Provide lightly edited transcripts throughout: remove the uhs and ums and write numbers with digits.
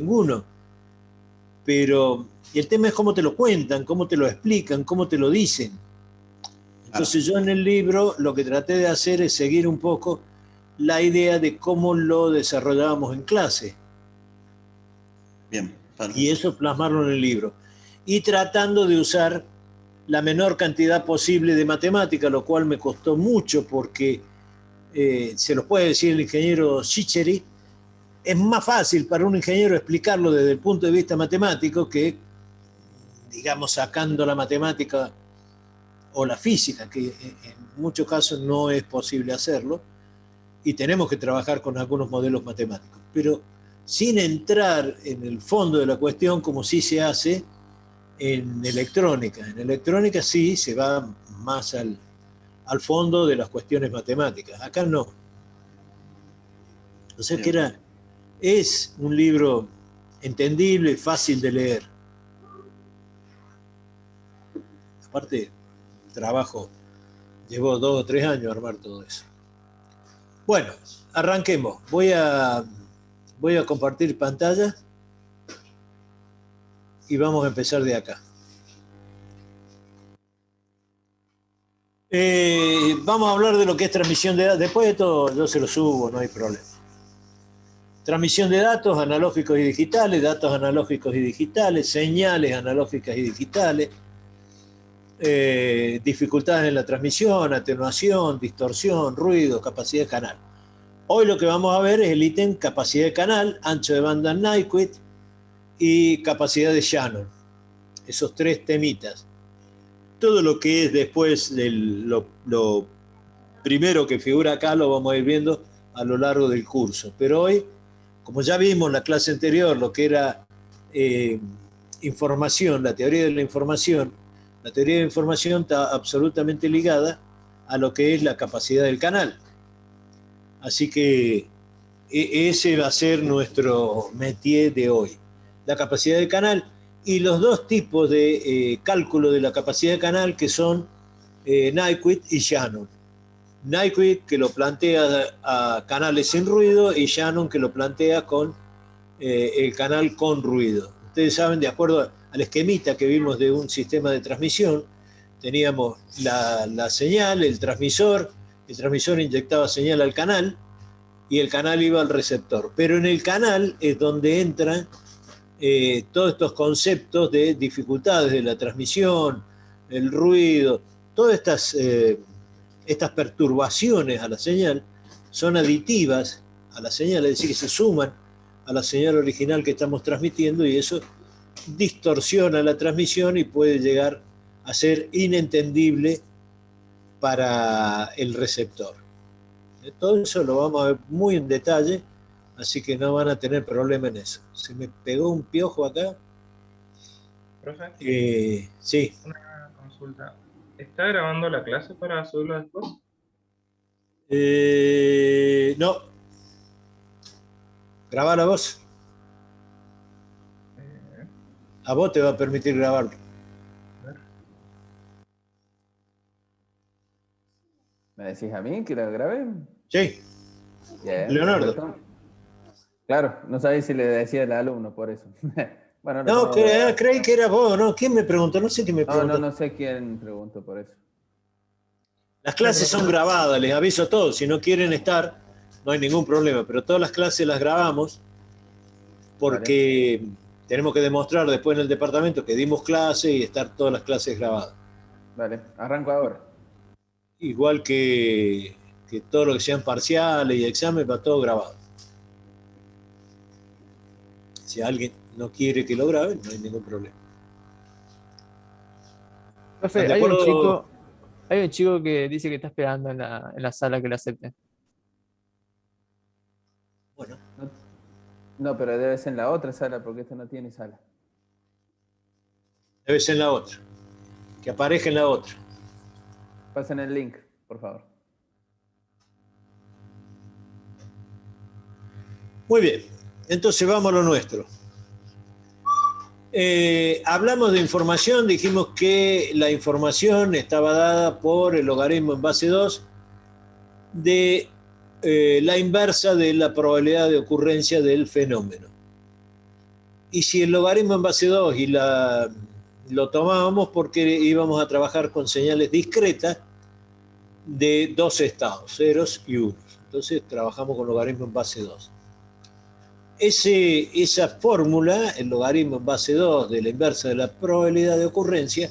ninguno. Pero el tema es cómo te lo cuentan, cómo te lo explican, cómo te lo dicen. Entonces yo en el libro lo que traté de hacer es seguir un poco la idea de cómo lo desarrollábamos en clase. Bien, perfecto. Y eso plasmarlo en el libro. Y tratando de usar la menor cantidad posible de matemática, lo cual me costó mucho porque se lo puede decir el ingeniero Chicheri, es más fácil para un ingeniero explicarlo desde el punto de vista matemático que, digamos, sacando la matemática o la física, que en muchos casos no es posible hacerlo, y tenemos que trabajar con algunos modelos matemáticos, pero sin entrar en el fondo de la cuestión como sí se hace en electrónica. En electrónica sí se va más al fondo de las cuestiones matemáticas. Acá no. O sea que es un libro entendible y fácil de leer. Aparte, trabajo, llevó 2 o 3 años armar todo eso. Bueno, arranquemos. Voy a compartir pantalla y vamos a empezar de acá. Vamos a hablar de lo que es transmisión de datos. Después de todo, yo se lo subo, no hay problema. Transmisión de datos analógicos y digitales, datos analógicos y digitales, señales analógicas y digitales, dificultades en la transmisión, atenuación, distorsión, ruido, capacidad de canal. Hoy lo que vamos a ver es el ítem capacidad de canal, ancho de banda Nyquist y capacidad de Shannon. Esos 3 temitas. Todo lo que es después de lo primero que figura acá lo vamos a ir viendo a lo largo del curso. Pero hoy, como ya vimos en la clase anterior, lo que era información, la teoría de la información está absolutamente ligada a lo que es la capacidad del canal. Así que ese va a ser nuestro métier de hoy. La capacidad del canal y los 2 tipos de cálculo de la capacidad de canal que son Nyquist y Shannon. Nyquist que lo plantea a canales sin ruido y Shannon que lo plantea con el canal con ruido. Ustedes saben, de acuerdo al esquemita que vimos de un sistema de transmisión, teníamos la señal, el transmisor inyectaba señal al canal y el canal iba al receptor. Pero en el canal es donde entran todos estos conceptos de dificultades de la transmisión, el ruido, todas estas perturbaciones a la señal son aditivas a la señal, es decir, que se suman a la señal original que estamos transmitiendo y eso distorsiona la transmisión y puede llegar a ser inentendible para el receptor. Todo eso lo vamos a ver muy en detalle, así que no van a tener problema en eso. Se me pegó un piojo acá. ¿Profe? Sí. Una consulta. ¿Está grabando la clase para subirlo después? No. Graba la voz. A vos te va a permitir grabarlo. ¿Me decís a mí que la grabé? Sí. Bien. Leonardo. Claro, no sabéis si le decía al alumno por eso. Bueno, no, creí que era vos, ¿no? ¿Quién me preguntó? No sé quién me preguntó. No sé quién preguntó por eso. Las clases son grabadas, les aviso a todos. Si no quieren estar, no hay ningún problema. Pero todas las clases las grabamos porque tenemos que demostrar después en el departamento que dimos clase y estar todas las clases grabadas. Vale, arranco ahora. Igual que todo lo que sean parciales y exámenes, va todo grabado. Si alguien no quiere que lo grabe, no hay ningún problema. Profe, hay un chico que dice que está esperando en la sala que lo acepten. Bueno. No, pero debe ser en la otra sala porque esta no tiene sala. Debe ser en la otra. Que aparezca en la otra. Pasen el link, por favor. Muy bien. Entonces vamos a lo nuestro. Hablamos de información, dijimos que la información estaba dada por el logaritmo en base 2 de la inversa de la probabilidad de ocurrencia del fenómeno. Y si el logaritmo en base 2 lo tomábamos porque íbamos a trabajar con señales discretas de dos estados, ceros y unos. Entonces trabajamos con logaritmo en base 2. Esa fórmula, el logaritmo en base 2 de la inversa de la probabilidad de ocurrencia,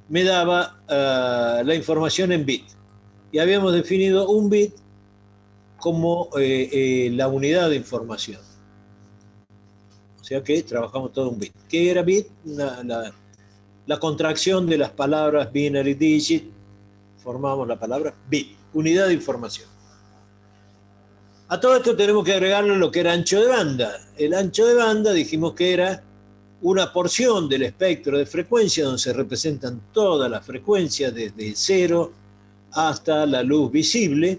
me daba la información en bit. Y habíamos definido un bit como la unidad de información. O sea que trabajamos todo un bit. ¿Qué era bit? La contracción de las palabras binary digit, formamos la palabra bit, unidad de información. A todo esto tenemos que agregarle lo que era ancho de banda. El ancho de banda dijimos que era una porción del espectro de frecuencia donde se representan todas las frecuencias desde 0 hasta la luz visible,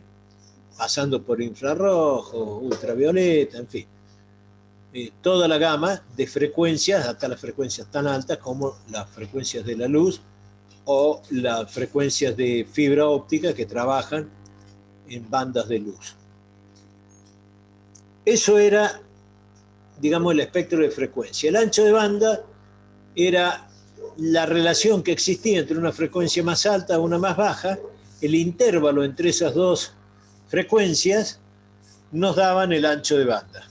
pasando por infrarrojo, ultravioleta, en fin. Toda la gama de frecuencias, hasta las frecuencias tan altas como las frecuencias de la luz o las frecuencias de fibra óptica que trabajan en bandas de luz. Eso era, digamos, el espectro de frecuencia. El ancho de banda era la relación que existía entre una frecuencia más alta y una más baja. El intervalo entre esas dos frecuencias nos daban el ancho de banda.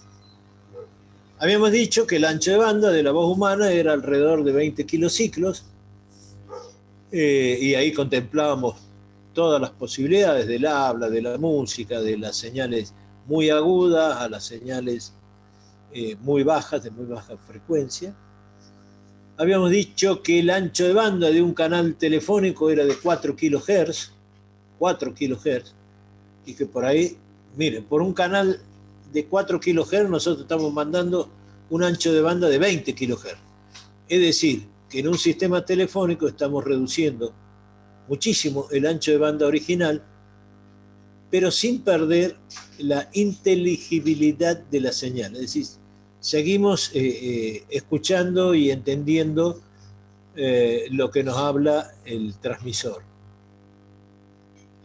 Habíamos dicho que el ancho de banda de la voz humana era alrededor de 20 kilociclos, y ahí contemplábamos todas las posibilidades del habla, de la música, de las señales muy agudas a las señales muy bajas, de muy baja frecuencia. Habíamos dicho que el ancho de banda de un canal telefónico era de 4 kilohertz, y que por ahí, miren, por un canal de 4 kilohertz nosotros estamos mandando un ancho de banda de 20 kilohertz. Es decir, que en un sistema telefónico estamos reduciendo muchísimo el ancho de banda original, pero sin perder la inteligibilidad de la señal. Es decir, seguimos escuchando y entendiendo lo que nos habla el transmisor.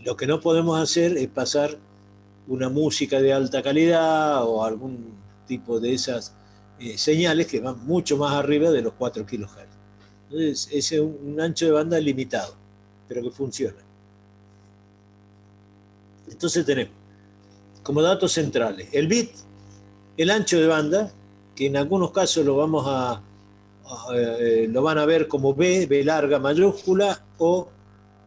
Lo que no podemos hacer es pasar una música de alta calidad o algún tipo de esas señales que van mucho más arriba de los 4 kHz. Entonces, ese es un ancho de banda limitado, pero que funciona. Entonces tenemos como datos centrales el bit, el ancho de banda, que en algunos casos lo van a ver como B larga mayúscula, o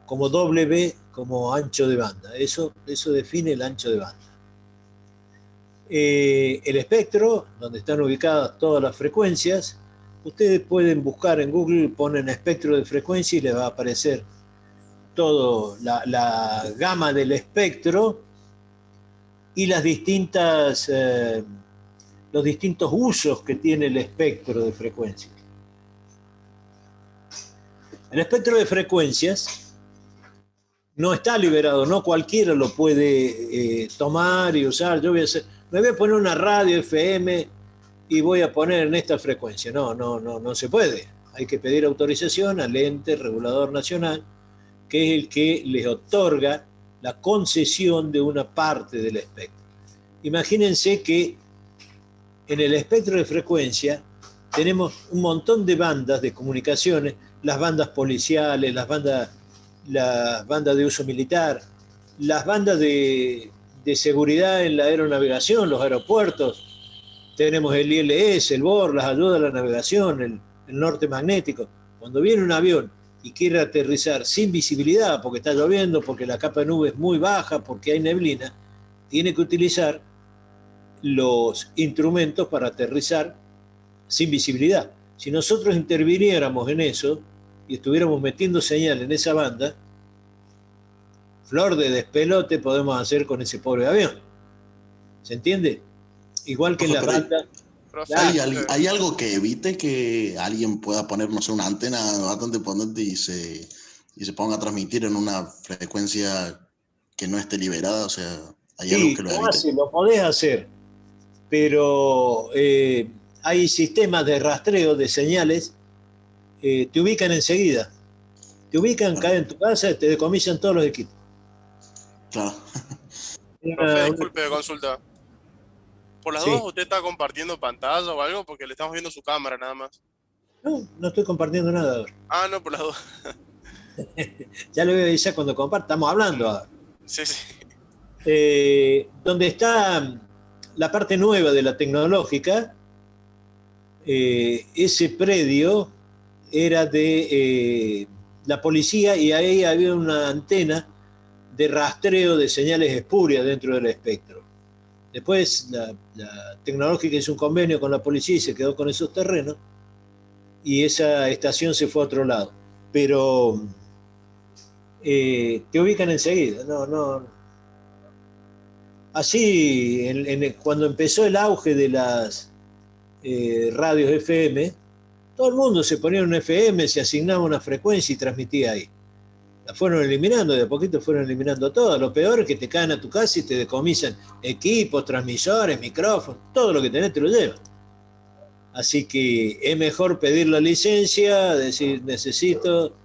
como W como ancho de banda. Eso define el ancho de banda. El espectro, donde están ubicadas todas las frecuencias, ustedes pueden buscar en Google, ponen espectro de frecuencia y les va a aparecer toda la gama del espectro y los distintos usos que tiene el espectro de frecuencias. El espectro de frecuencias no está liberado, no cualquiera lo puede tomar y usar. Me voy a poner una radio FM y voy a poner en esta frecuencia. No se puede. Hay que pedir autorización al ente regulador nacional, que es el que les otorga la concesión de una parte del espectro. Imagínense que en el espectro de frecuencia tenemos un montón de bandas de comunicaciones, las bandas policiales, las bandas de uso militar, las bandas de seguridad en la aeronavegación, los aeropuertos. Tenemos el ILS, el BOR, las ayudas a la navegación, el norte magnético. Cuando viene un avión y quiere aterrizar sin visibilidad, porque está lloviendo, porque la capa de nube es muy baja, porque hay neblina, tiene que utilizar los instrumentos para aterrizar sin visibilidad. Si nosotros interviniéramos en eso y estuviéramos metiendo señal en esa banda, flor de despelote podemos hacer con ese pobre avión. ¿Se entiende? Igual que en la banda. ¿Hay algo que evite que alguien pueda poner, no sé, una antena bastante potente y se ponga a transmitir en una frecuencia que no esté liberada? O sea, ¿hay algo que lo evite? Lo podés hacer, pero hay sistemas de rastreo de señales, te ubican enseguida. Te ubican, caen en tu casa, te decomisan todos los equipos. Claro. Profe, disculpe, consulta. por las Sí. dudas, ¿usted está compartiendo pantalla o algo? Porque le estamos viendo su cámara nada más. No, no estoy compartiendo nada ahora. Ah, no, por las dudas. Ya le voy a avisar cuando comparta. Estamos hablando ahora. Sí, sí. Donde está la parte nueva de la tecnológica, ese predio era de la policía y ahí había una antena de rastreo de señales espurias dentro del espectro. Después la tecnológica hizo un convenio con la policía y se quedó con esos terrenos y esa estación se fue a otro lado. Pero te ubican enseguida. No. Así, cuando empezó el auge de las radios FM, todo el mundo se ponía en un FM, se asignaba una frecuencia y transmitía ahí. La fueron eliminando, de a poquito fueron eliminando todas. Lo peor es que te caen a tu casa y te decomisan equipos, transmisores, micrófonos, todo lo que tenés te lo llevan. Así que es mejor pedir la licencia, decir necesito,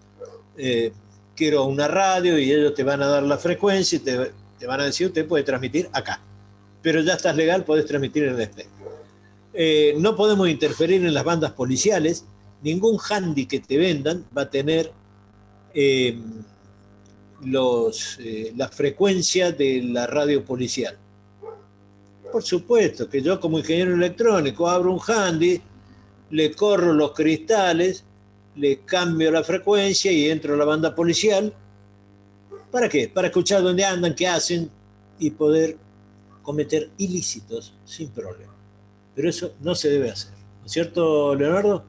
quiero una radio y ellos te van a dar la frecuencia y te van a decir usted puede transmitir acá. Pero ya estás legal, podés transmitir en el espectro. No podemos interferir en las bandas policiales. Ningún handy que te vendan va a tener la frecuencia de la radio policial. Por supuesto que yo como ingeniero electrónico abro un handy, le corro los cristales, le cambio la frecuencia y entro a la banda policial. ¿Para qué? Para escuchar dónde andan, qué hacen y poder cometer ilícitos sin problema. Pero eso no se debe hacer. ¿No es cierto, Leonardo?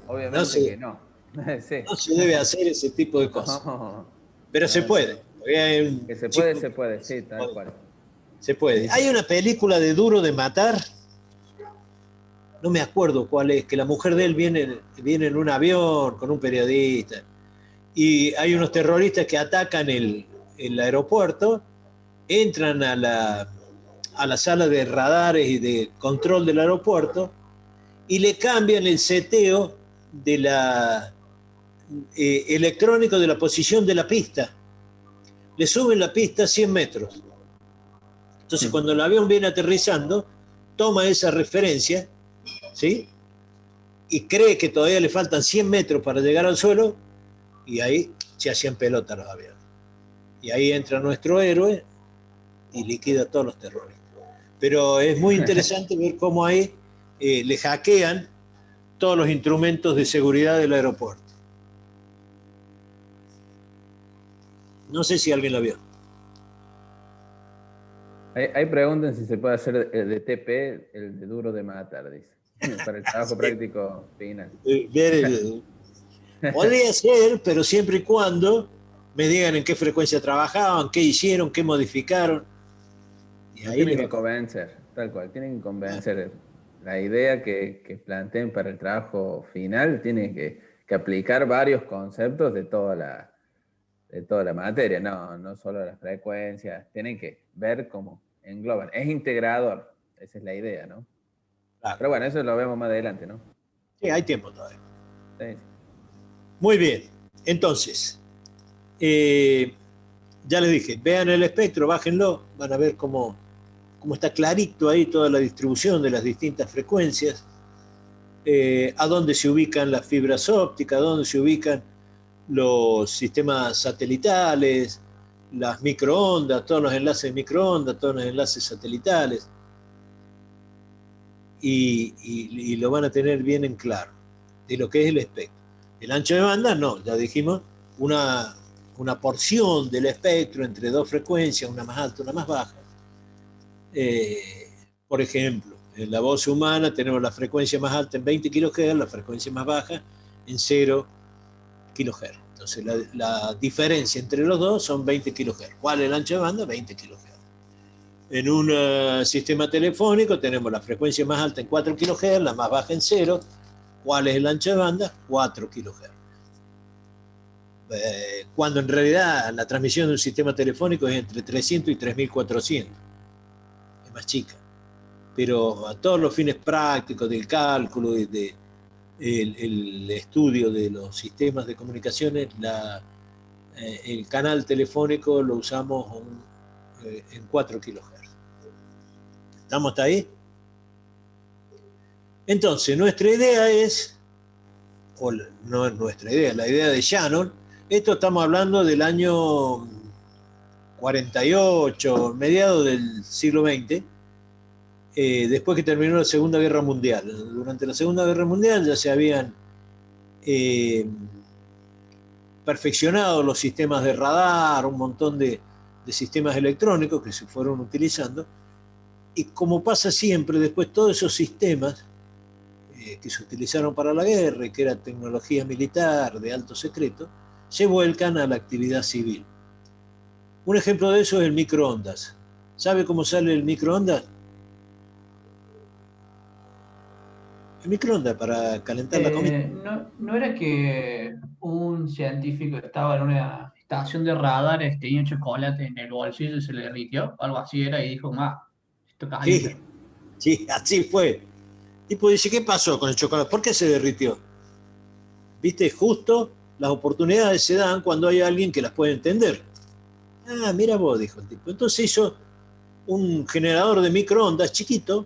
Obviamente que no. Sí. No se debe hacer ese tipo de cosas. No, pero se puede. Que se puede, sí, tal cual. Se puede. Hay una película de Duro de Matar, no me acuerdo cuál es, que la mujer de él viene en un avión con un periodista y hay unos terroristas que atacan el aeropuerto, entran a la sala de radares y de control del aeropuerto y le cambian el seteo de electrónico de la posición de la pista. Le suben la pista 100 metros. Entonces, cuando el avión viene aterrizando, toma esa referencia, ¿sí? Y cree que todavía le faltan 100 metros para llegar al suelo, y ahí se hacían pelota los aviones. Y ahí entra nuestro héroe y liquida a todos los terroristas. Pero es muy interesante ver cómo ahí le hackean todos los instrumentos de seguridad del aeropuerto. No sé si alguien la vio. Ahí preguntan si se puede hacer el de TP, el de Duro de Matar, dice. Para el trabajo práctico final. Podría ser, pero siempre y cuando me digan en qué frecuencia trabajaban, qué hicieron, qué modificaron. Y ahí tienen que convencer, tal cual, tienen que convencer. La idea que planteen para el trabajo final tiene que aplicar varios conceptos de toda la materia, no solo las frecuencias, tienen que ver cómo engloban. Es integrador, esa es la idea, ¿no? Claro. Pero bueno, eso lo vemos más adelante, ¿no? Sí, hay tiempo todavía. Sí. Muy bien, entonces, ya les dije, vean el espectro, bájenlo, van a ver cómo está clarito ahí toda la distribución de las distintas frecuencias, a dónde se ubican las fibras ópticas, a dónde se ubican los sistemas satelitales, las microondas, todos los enlaces de microondas, todos los enlaces satelitales, y lo van a tener bien en claro de lo que es el espectro. El ancho de banda, no, ya dijimos, una porción del espectro entre dos frecuencias, una más alta, una más baja. Por ejemplo, en la voz humana tenemos la frecuencia más alta en 20 kHz, la frecuencia más baja en 0 kHz. Entonces la diferencia entre los dos son 20 kHz. ¿Cuál es el ancho de banda? 20 kHz. En un sistema telefónico tenemos la frecuencia más alta en 4 kHz, la más baja en 0. ¿Cuál es el ancho de banda? 4 kHz. Cuando en realidad la transmisión de un sistema telefónico es entre 300 y 3400. Es más chica. Pero a todos los fines prácticos del cálculo y el estudio de los sistemas de comunicaciones, el canal telefónico lo usamos en 4 kilohertz. ¿Estamos hasta ahí? Entonces, nuestra idea es, o no es nuestra idea, la idea de Shannon, esto estamos hablando del año 48, mediados del siglo XX, después que terminó la Segunda Guerra Mundial. Durante la Segunda Guerra Mundial ya se habían perfeccionado los sistemas de radar, un montón de sistemas electrónicos que se fueron utilizando, y como pasa siempre, después todos esos sistemas que se utilizaron para la guerra y que era tecnología militar de alto secreto, se vuelcan a la actividad civil. Un ejemplo de eso es el microondas. ¿Sabe cómo sale el microondas? El microondas para calentar la comida. ¿No era que un científico estaba en una estación de radares, tenía chocolate en el bolsillo y se le derritió? Algo así era y dijo, esto calienta. Sí, sí, así fue. El tipo dice, ¿qué pasó con el chocolate? ¿Por qué se derritió? ¿Viste? Justo las oportunidades se dan cuando hay alguien que las puede entender. Ah, mira vos, dijo el tipo. Entonces hizo un generador de microondas chiquito,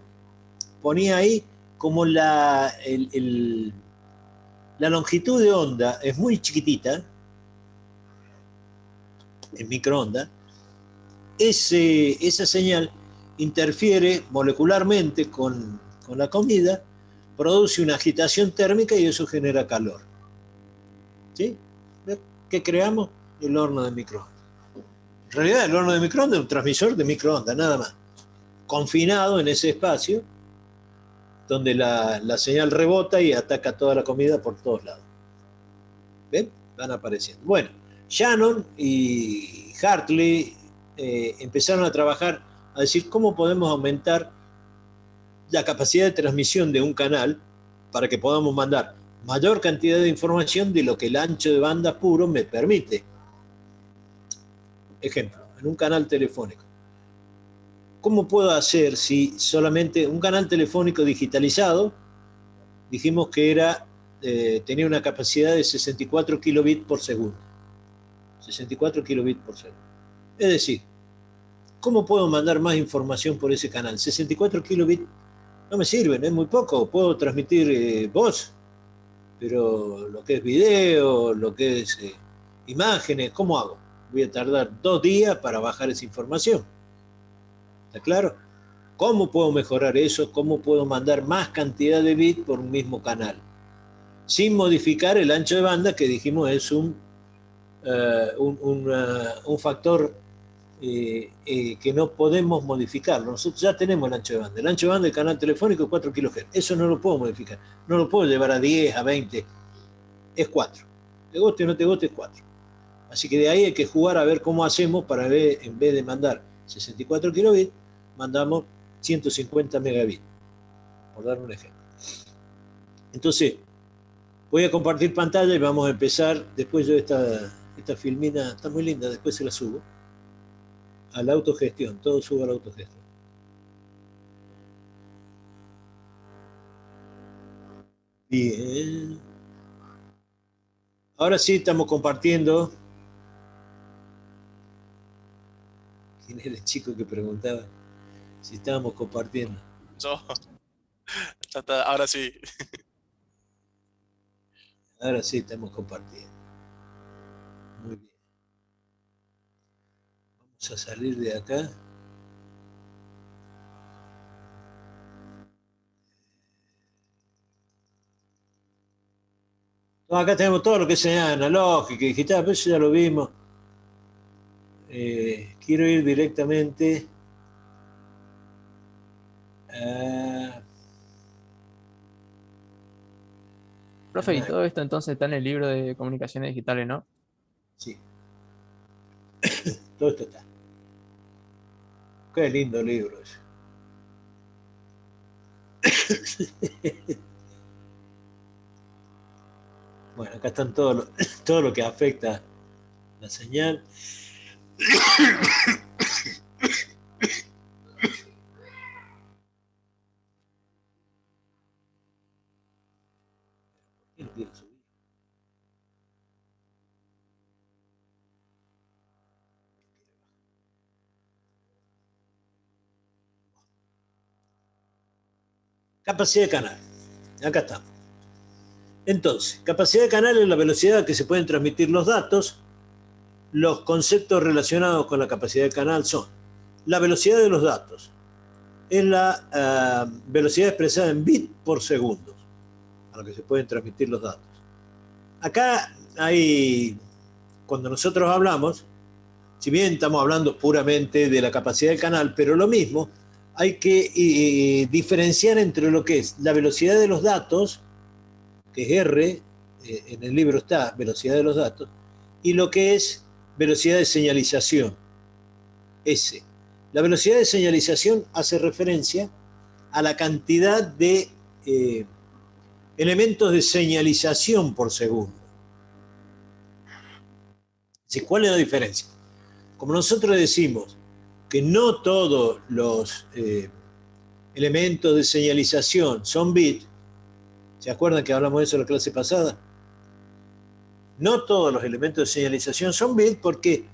ponía ahí como la longitud de onda es muy chiquitita, en microondas, esa señal interfiere molecularmente con la comida, produce una agitación térmica y eso genera calor. ¿Sí? ¿Qué creamos? El horno de microondas. En realidad el horno de microondas es un transmisor de microondas, nada más. Confinado en ese espacio donde la señal rebota y ataca toda la comida por todos lados. ¿Ven? Van apareciendo. Bueno, Shannon y Hartley empezaron a trabajar, a decir cómo podemos aumentar la capacidad de transmisión de un canal para que podamos mandar mayor cantidad de información de lo que el ancho de banda puro me permite. Ejemplo, en un canal telefónico. ¿Cómo puedo hacer si solamente un canal telefónico digitalizado, dijimos que tenía una capacidad de 64 kilobits por segundo? 64 kilobits por segundo. Es decir, ¿cómo puedo mandar más información por ese canal? 64 kilobits no me sirven, es muy poco. Puedo transmitir voz, pero lo que es video, lo que es imágenes, ¿cómo hago? Voy a tardar 2 días para bajar esa información. ¿Está claro? ¿Cómo puedo mejorar eso? ¿Cómo puedo mandar más cantidad de bits por un mismo canal? Sin modificar el ancho de banda, que dijimos es un factor que no podemos modificarlo. Nosotros ya tenemos el ancho de banda. El ancho de banda del canal telefónico es 4 kHz. Eso no lo puedo modificar. No lo puedo llevar a 10, a 20. Es 4. Te guste o no te guste, es 4. Así que de ahí hay que jugar a ver cómo hacemos para ver, en vez de mandar 64 kilobits, mandamos 150 megabits. Por dar un ejemplo. Entonces, voy a compartir pantalla y vamos a empezar. Después yo esta filmina está muy linda, después se la subo. A la autogestión, todo subo a la autogestión. Bien. Ahora sí estamos compartiendo. ¿Quién era el chico que preguntaba si estábamos compartiendo? Yo, ahora sí. Ahora sí estamos compartiendo. Muy bien. Vamos a salir de acá. No, acá tenemos todo lo que es analógico y digital, pero eso ya lo vimos. Quiero ir directamente a... Profe, y todo esto entonces está en el libro de comunicaciones digitales, ¿no? Sí, todo esto está. Qué lindo libro ese. Bueno, acá están todo lo que afecta la señal. Capacidad de canal. Acá estamos. Entonces, capacidad de canal es la velocidad a que se pueden transmitir los datos. Los conceptos relacionados con la capacidad de canal son la velocidad de los datos, es la velocidad expresada en bit por segundo a la que se pueden transmitir los datos. Acá hay, cuando nosotros hablamos, si bien estamos hablando puramente de la capacidad del canal, pero lo mismo, hay que diferenciar entre lo que es la velocidad de los datos, que es R, en el libro está velocidad de los datos, y lo que es velocidad de señalización, S. La velocidad de señalización hace referencia a la cantidad de elementos de señalización por segundo. ¿Cuál es la diferencia? Como nosotros decimos que no todos los elementos de señalización son bits, ¿se acuerdan que hablamos de eso en la clase pasada? No todos los elementos de señalización son bits porque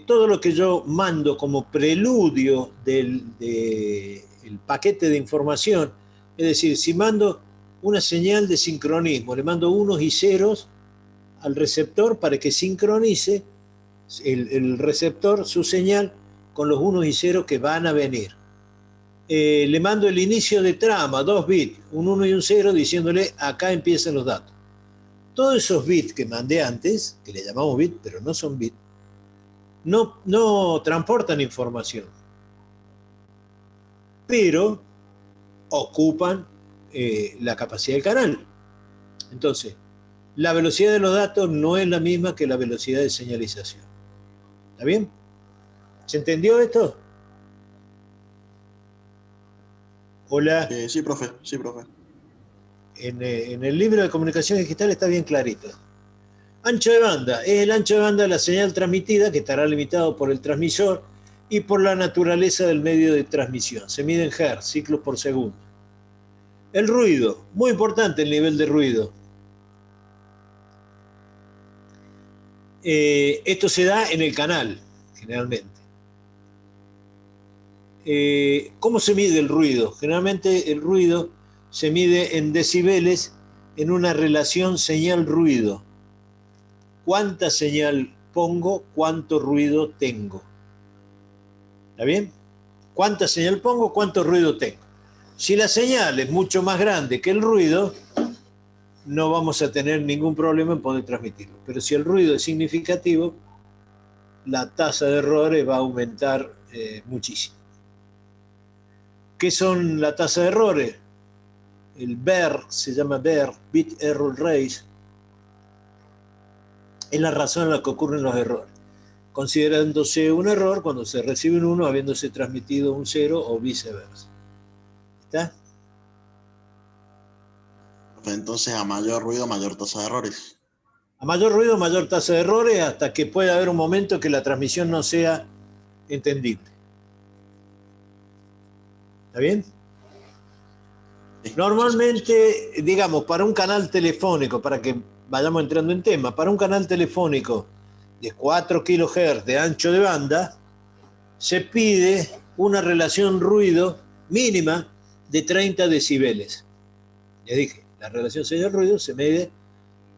todo lo que yo mando como preludio del paquete de información, es decir, si mando una señal de sincronismo, le mando unos y ceros al receptor para que sincronice el receptor su señal con los unos y ceros que van a venir. Le mando el inicio de trama, 2 bits, un 1 y un 0, diciéndole acá empiezan los datos. Todos esos bits que mandé antes, que le llamamos bits, pero no son bits, no transportan información, pero ocupan la capacidad del canal. Entonces, la velocidad de los datos no es la misma que la velocidad de señalización. ¿Está bien? ¿Se entendió esto? Hola. Sí, profe, sí, profe. En el libro de comunicación digital está bien clarito. Ancho de banda es el ancho de banda de la señal transmitida, que estará limitado por el transmisor y por la naturaleza del medio de transmisión. Se mide en hertz, ciclos por segundo. El ruido, muy importante el nivel de ruido. Esto se da en el canal, generalmente. ¿Cómo se mide el ruido? Generalmente el ruido se mide en decibeles en una relación señal-ruido. ¿Cuánta señal pongo? ¿Cuánto ruido tengo? ¿Está bien? ¿Cuánta señal pongo? ¿Cuánto ruido tengo? Si la señal es mucho más grande que el ruido, no vamos a tener ningún problema en poder transmitirlo. Pero si el ruido es significativo, la tasa de errores va a aumentar muchísimo. ¿Qué son la tasa de errores? El BER, se llama BER, Bit Error Rate, es la razón en la que ocurren los errores, considerándose un error cuando se recibe un 1 habiéndose transmitido un 0 o viceversa. ¿Está? Entonces, a mayor ruido, mayor tasa de errores. A mayor ruido, mayor tasa de errores, hasta que pueda haber un momento que la transmisión no sea entendible. ¿Está bien? Normalmente, digamos, para un canal telefónico, para que vayamos entrando en tema, para un canal telefónico de 4 kHz de ancho de banda, se pide una relación ruido mínima de 30 decibeles. Ya dije, la relación señal-ruido se mide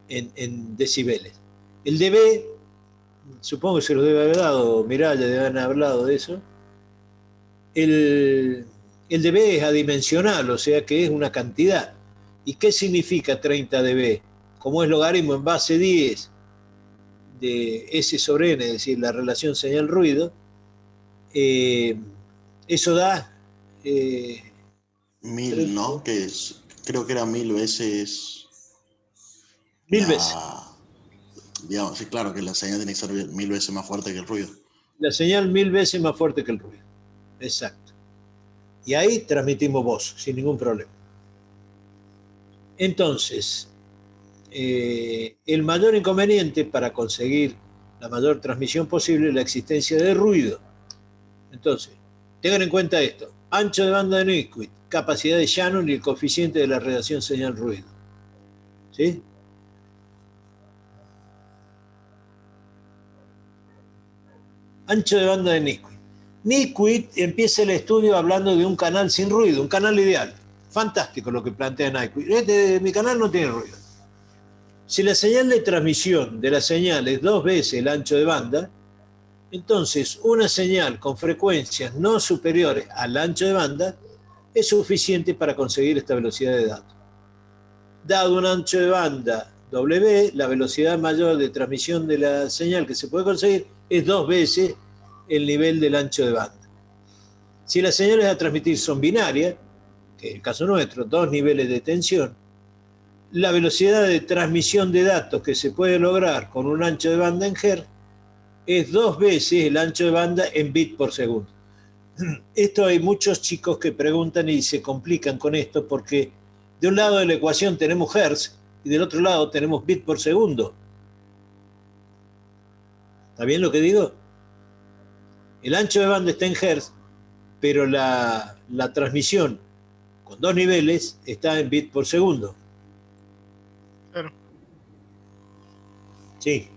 en decibeles. El dB, supongo que se lo debe haber dado, Miralla debe haber hablado de eso. El dB es adimensional, o sea que es una cantidad. ¿Y qué significa 30 dB? Como es logaritmo en base 10 de S sobre N, es decir, la relación señal-ruido, eso da... 1000, ¿no? Creo que era 1000 veces... 1000 veces. Digamos, sí, claro, que la señal tiene que ser 1000 veces más fuerte que el ruido. La señal 1000 veces más fuerte que el ruido. Exacto. Y ahí transmitimos voz, sin ningún problema. Entonces, el mayor inconveniente para conseguir la mayor transmisión posible es la existencia de ruido. Entonces, tengan en cuenta esto. Ancho de banda de Nyquist, capacidad de Shannon y el coeficiente de la relación señal-ruido. ¿Sí? Ancho de banda de Nyquist. Nyquist empieza el estudio hablando de un canal sin ruido, un canal ideal. fantástico lo que plantea NiQuil. Mi canal no tiene ruido. Si la señal de transmisión de la señal es 2 veces el ancho de banda, entonces una señal con frecuencias no superiores al ancho de banda es suficiente para conseguir esta velocidad de datos. Dado un ancho de banda W, la velocidad mayor de transmisión de la señal que se puede conseguir es 2 veces el nivel del ancho de banda. Si las señales a transmitir son binarias, que es el caso nuestro, 2 niveles de tensión, la velocidad de transmisión de datos que se puede lograr con un ancho de banda en Hz es 2 veces el ancho de banda en bits por segundo. Esto hay muchos chicos que preguntan y se complican con esto porque de un lado de la ecuación tenemos Hz y del otro lado tenemos bits por segundo. ¿Está bien lo que digo? El ancho de banda está en Hz, pero la transmisión con 2 niveles está en bits por segundo. Claro. Sí.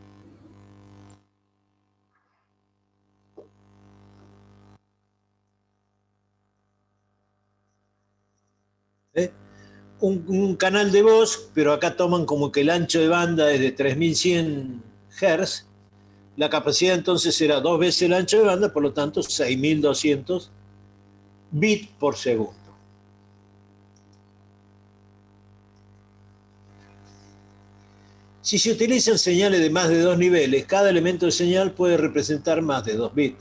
Un canal de voz, pero acá toman como que el ancho de banda es de 3100 Hz. La capacidad entonces será 2 veces el ancho de banda, por lo tanto 6200 bits por segundo. Si se utilizan señales de más de 2 niveles, cada elemento de señal puede representar más de 2 bits.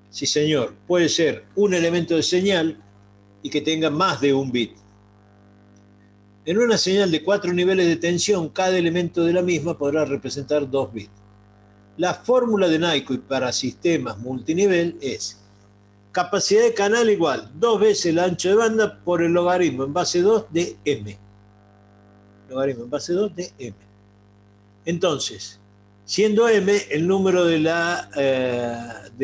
Sí, señor, puede ser un elemento de señal y que tenga más de 1 bit. En una señal de 4 niveles de tensión, cada elemento de la misma podrá representar 2 bits. La fórmula de NiQuil para sistemas multinivel es capacidad de canal igual 2 veces el ancho de banda por el logaritmo en base 2 de m. Logaritmo en base 2 de m. Entonces, siendo m el número de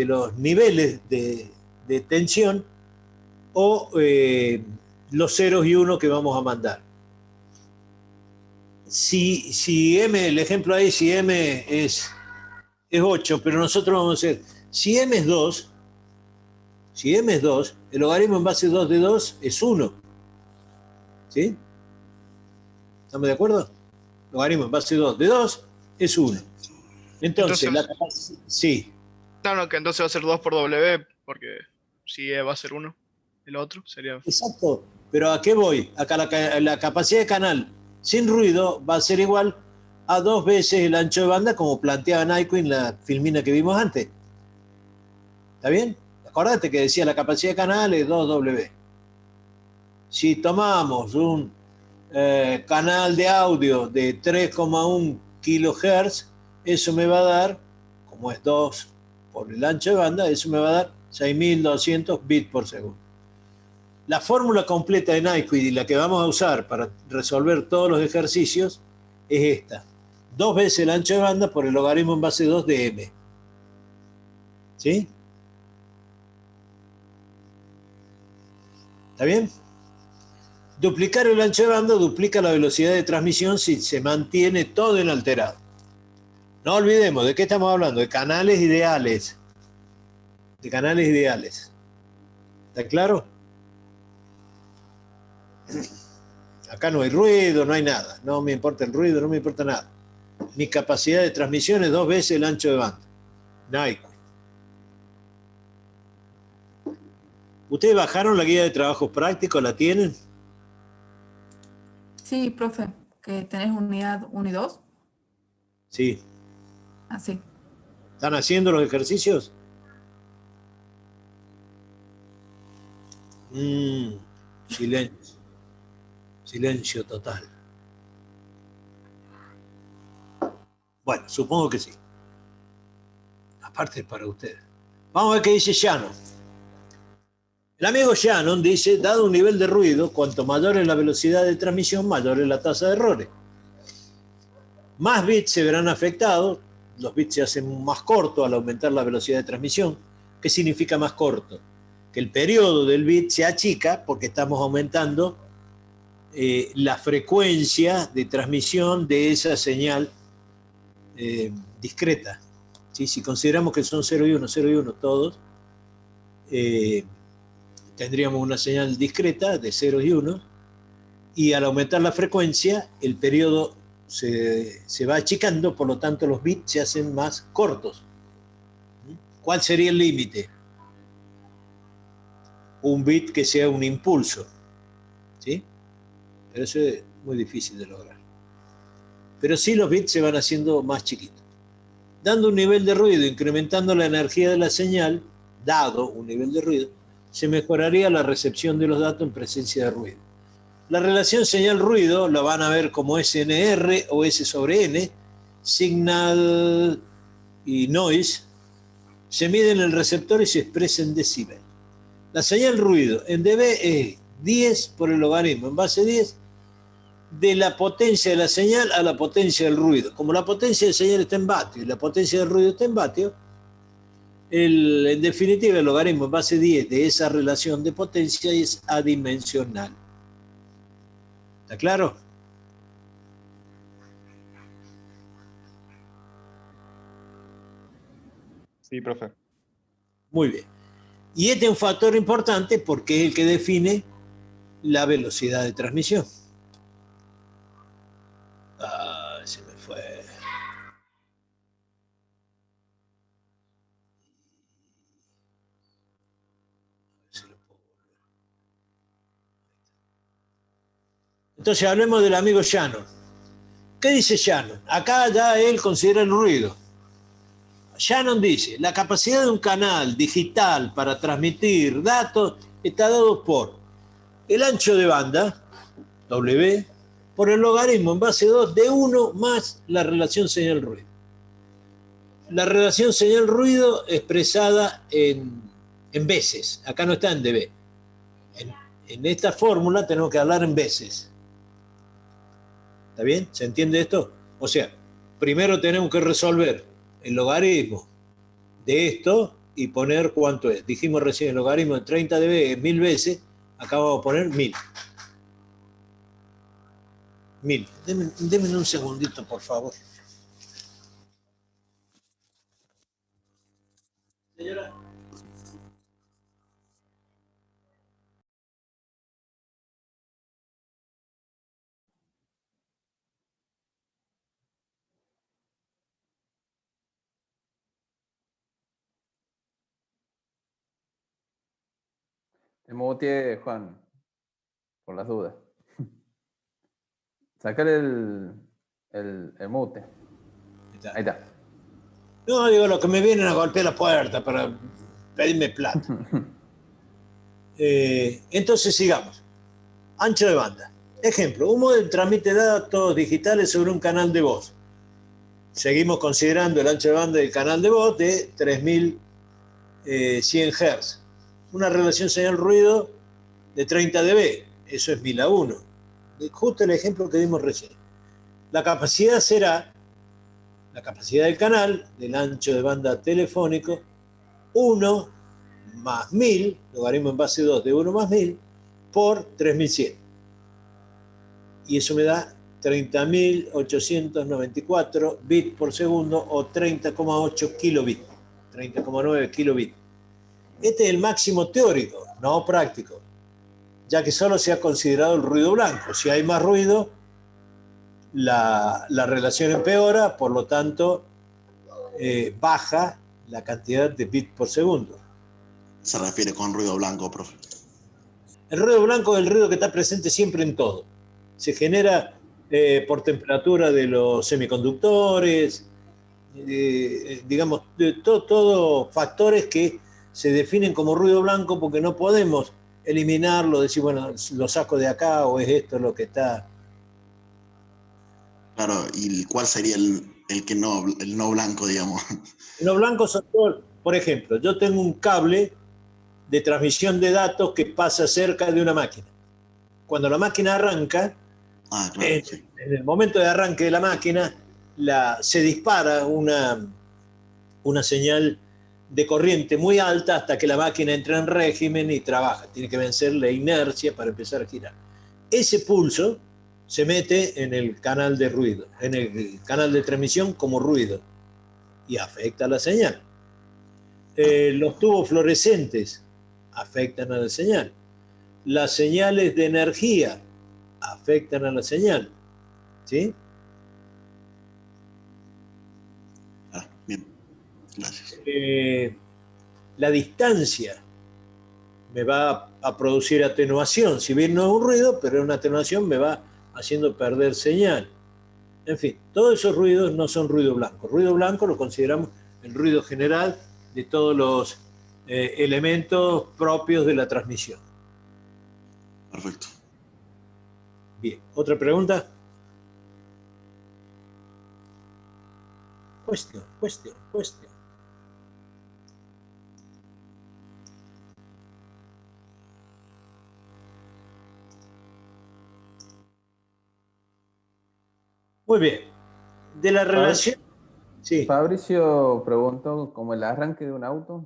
los niveles de tensión o los ceros y unos que vamos a mandar. Si m, el ejemplo ahí, si m es 8, pero nosotros vamos a hacer, si m es 2, el logaritmo en base 2 de 2 es 1. ¿Sí? ¿Estamos de acuerdo? Logaritmo en base 2 de 2 es 1. Entonces sí. Claro, que entonces va a ser 2 por W, porque si E va a ser 1, el otro sería... Exacto, pero ¿a qué voy? Acá la capacidad de canal sin ruido va a ser igual a 2 veces el ancho de banda, como planteaba NiQuil en la filmina que vimos antes. ¿Está bien? Acordate que decía la capacidad de canal es 2W. Si tomamos un canal de audio de 3,1 kHz, eso me va a dar, como es 2 por el ancho de banda, eso me va a dar 6200 bits por segundo. La fórmula completa de NiQuil y la que vamos a usar para resolver todos los ejercicios es esta. 2 veces el ancho de banda por el logaritmo en base 2 de m. ¿Sí? ¿Está bien? Duplicar el ancho de banda duplica la velocidad de transmisión si se mantiene todo inalterado. No olvidemos, ¿de qué estamos hablando? De canales ideales. De canales ideales. ¿Está claro? Acá no hay ruido, no hay nada. No me importa el ruido, no me importa nada. Mi capacidad de transmisión es 2 veces el ancho de banda. NiQuil. ¿Ustedes bajaron la guía de trabajos prácticos? ¿La tienen? Sí, profe, que tenés unidad 1 y 2. Sí. Así. ¿Están haciendo los ejercicios? Silencio. Silencio total. Bueno, supongo que sí. Aparte es para ustedes. Vamos a ver qué dice Shannon. El amigo Shannon dice, dado un nivel de ruido, cuanto mayor es la velocidad de transmisión, mayor es la tasa de errores. Más bits se verán afectados, los bits se hacen más cortos al aumentar la velocidad de transmisión. ¿Qué significa más corto? Que el periodo del bit se achica porque estamos aumentando la frecuencia de transmisión de esa señal discreta. ¿Sí? Si consideramos que son 0 y 1, 0 y 1 todos, tendríamos una señal discreta de ceros y unos, y al aumentar la frecuencia, el periodo se va achicando, por lo tanto los bits se hacen más cortos. ¿Cuál sería el límite? Un bit que sea un impulso, ¿sí? Pero eso es muy difícil de lograr. Pero sí los bits se van haciendo más chiquitos. Dando un nivel de ruido, incrementando la energía de la señal, dado un nivel de ruido, se mejoraría la recepción de los datos en presencia de ruido. La relación señal-ruido la van a ver como SNR o S sobre N, signal y noise, se mide en el receptor y se expresa en decibel. La señal ruido en dB es 10 por el logaritmo en base 10 de la potencia de la señal a la potencia del ruido. Como la potencia de señal está en vatios y la potencia del ruido está en vatios, en definitiva el logaritmo en base 10 de esa relación de potencia es adimensional. ¿Está claro? Sí, profe. Muy bien. Y este es un factor importante porque es el que define la velocidad de transmisión. Ah, se me fue. Entonces hablemos del amigo Shannon. ¿Qué dice Shannon? Acá ya él considera el ruido. Shannon dice, la capacidad de un canal digital para transmitir datos está dado por el ancho de banda, W, por el logaritmo en base 2 de 1 más la relación señal-ruido. La relación señal-ruido expresada en veces, acá no está en dB. En esta fórmula tenemos que hablar en veces. ¿Está bien? ¿Se entiende esto? O sea, primero tenemos que resolver el logaritmo de esto y poner cuánto es. Dijimos recién el logaritmo de 30 dB es 1000 veces, acá vamos a poner 1000. 1000. Denme un segundito, por favor. Señora. Te muteé, Juan, por las dudas. Sacar el mute. Ahí está. No, digo, los que me vienen a golpear la puerta para pedirme plata. Entonces sigamos. Ancho de banda. Ejemplo, un modem transmite datos digitales sobre un canal de voz. Seguimos considerando el ancho de banda del canal de voz de 3100 Hz. Una relación señal-ruido de 30 dB. Eso es 1000 a 1. Justo el ejemplo que dimos recién. La capacidad será la capacidad del canal, del ancho de banda telefónico, 1 más 1000, logaritmo en base 2 de 1 más 1000, por 3100. Y eso me da 30.894 bits por segundo o 30,8 kilobits, 30,9 kilobits. Este es el máximo teórico, no práctico, ya que solo se ha considerado el ruido blanco. Si hay más ruido, la relación empeora, por lo tanto, baja la cantidad de bits por segundo. Se refiere con ruido blanco, profe. El ruido blanco es el ruido que está presente siempre en todo. Se genera por temperatura de los semiconductores, digamos, todo factores que se definen como ruido blanco porque no podemos eliminarlo, decir, bueno, lo saco de acá o es esto lo que está. Claro, ¿y cuál sería el no blanco, digamos? Los blancos son todos, por ejemplo, yo tengo un cable de transmisión de datos que pasa cerca de una máquina. Cuando la máquina arranca, claro, sí. En el momento de arranque de la máquina, se dispara una señal de corriente muy alta hasta que la máquina entra en régimen y trabaja. Tiene que vencer la inercia para empezar a girar. Ese pulso se mete en el canal de ruido, en el canal de transmisión como ruido y afecta la señal. Los tubos fluorescentes afectan a la señal. Las señales de energía afectan a la señal. ¿Sí? Bien, gracias. La distancia me va a producir atenuación. Si bien no es un ruido, pero es una atenuación, me va haciendo perder señal. En fin, todos esos ruidos no son ruido blanco. Ruido blanco lo consideramos el ruido general de todos los elementos propios de la transmisión. Perfecto. Bien, ¿otra pregunta? Cuestión. Muy bien. De la relación... Sí. Fabricio preguntó, ¿como el arranque de un auto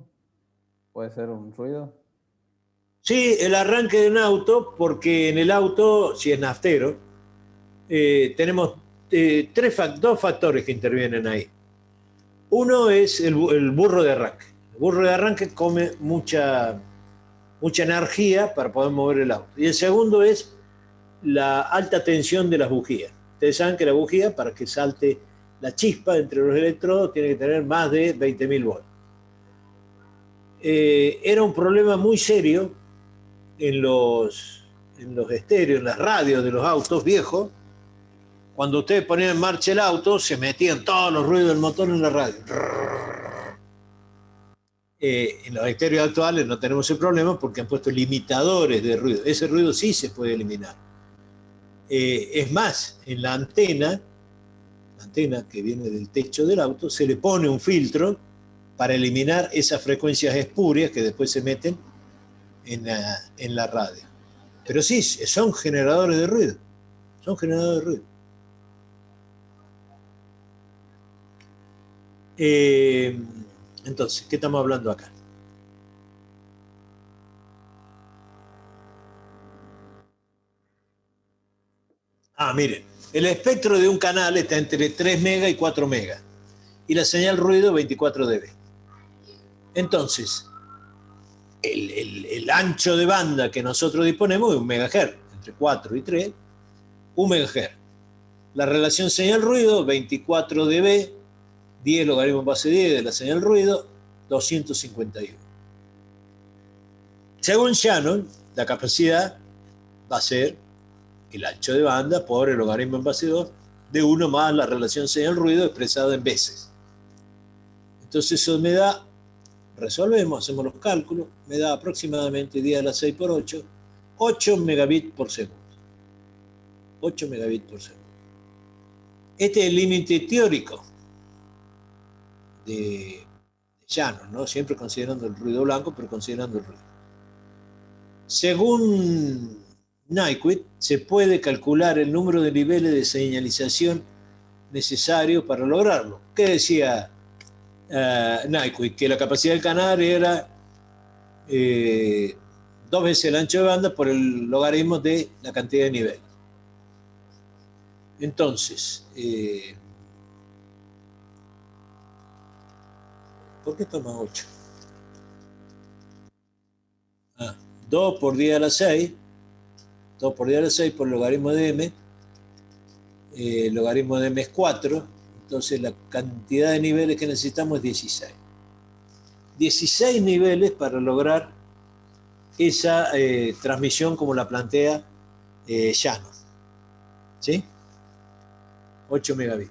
puede ser un ruido? Sí, el arranque de un auto, porque en el auto, si es naftero, tenemos dos factores que intervienen ahí. Uno es el burro de arranque. El burro de arranque come mucha energía para poder mover el auto. Y el segundo es la alta tensión de las bujías. Ustedes saben que la bujía, para que salte la chispa entre los electrodos, tiene que tener más de 20.000 volts. Era un problema muy serio en los estéreos, en las radios de los autos viejos. Cuando ustedes ponían en marcha el auto, se metían todos los ruidos del motor en la radio. En los estéreos actuales no tenemos ese problema porque han puesto limitadores de ruido. Ese ruido sí se puede eliminar. Es más, en la antena que viene del techo del auto, se le pone un filtro para eliminar esas frecuencias espurias que después se meten en la radio. Pero sí, son generadores de ruido. Son generadores de ruido. Entonces, ¿qué estamos hablando acá? Miren, el espectro de un canal está entre 3 megas y 4 megas y la señal ruido 24 dB. Entonces, el ancho de banda que nosotros disponemos es 1 MHz, entre 4 y 3, 1 MHz. La relación señal-ruido, 24 dB, 10 logaritmo base 10 de la señal ruido, 251. Según Shannon, la capacidad va a ser el ancho de banda por el logaritmo en base 2 de 1 más la relación señal-ruido expresada en veces. Entonces eso me da, resolvemos, hacemos los cálculos, me da aproximadamente 10 a la 6 por 8, 8 megabits por segundo. 8 megabits por segundo. Este es el límite teórico de Shannon, ¿no? Siempre considerando el ruido blanco, pero considerando el ruido. Según Nyquist, se puede calcular el número de niveles de señalización necesarios para lograrlo. ¿Qué decía Nyquist? Que la capacidad del canal era 2 veces el ancho de banda por el logaritmo de la cantidad de niveles. Entonces, ¿por qué toma 8? 2 por 10 a la 6. 2 por 10 a la 6 por el logaritmo de m. El logaritmo de m es 4. Entonces la cantidad de niveles que necesitamos es 16. 16 niveles para lograr esa transmisión como la plantea Shannon. ¿Sí? 8 megabits.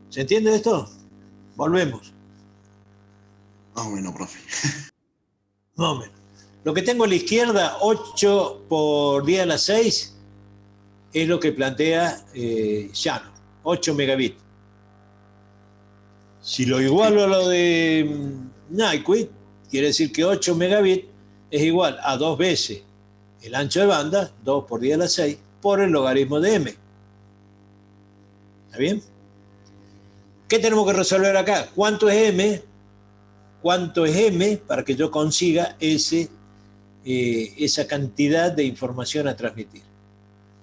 ¿Se entiende esto? Volvemos. Más o menos, profe. Más o menos. Lo que tengo a la izquierda, 8 por 10 a la 6, es lo que plantea Shannon, 8 megabits. Si lo igualo a lo de Nyquist, quiere decir que 8 megabits es igual a 2 veces el ancho de banda, 2 por 10 a la 6, por el logaritmo de m. ¿Está bien? ¿Qué tenemos que resolver acá? ¿Cuánto es m? ¿Cuánto es m para que yo consiga esa cantidad de información a transmitir?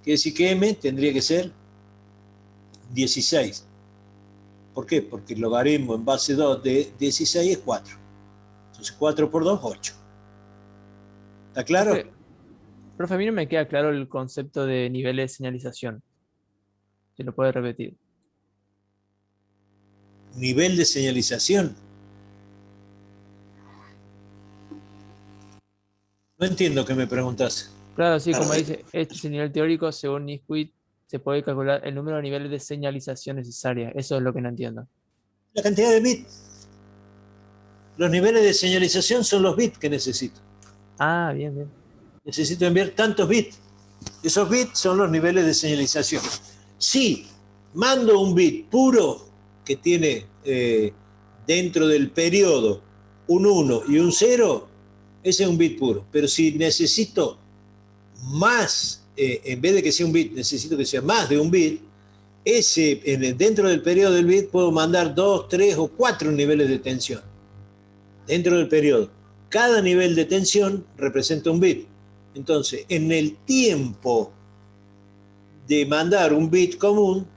Quiere decir que m tendría que ser 16. ¿Por qué? Porque el logaritmo en base 2 de 16 es 4. Entonces 4 por 2, 8. ¿Está claro? Profe, a mí no me queda claro el concepto de niveles de señalización. Si lo puede repetir. Nivel de señalización. No entiendo qué me preguntas. Claro, sí, como dice, este es el nivel teórico, según Nisquit, se puede calcular el número de niveles de señalización necesaria. Eso es lo que no entiendo. La cantidad de bits. Los niveles de señalización son los bits que necesito. Ah, bien, bien. Necesito enviar tantos bits. Esos bits son los niveles de señalización. Si mando un bit puro que tiene dentro del periodo un 1 y un 0, ese es un bit puro. Pero si necesito más, en vez de que sea un bit, necesito que sea más de un bit, dentro del periodo del bit puedo mandar 2, 3 o 4 niveles de tensión. Dentro del periodo. Cada nivel de tensión representa un bit. Entonces, en el tiempo de mandar un bit común,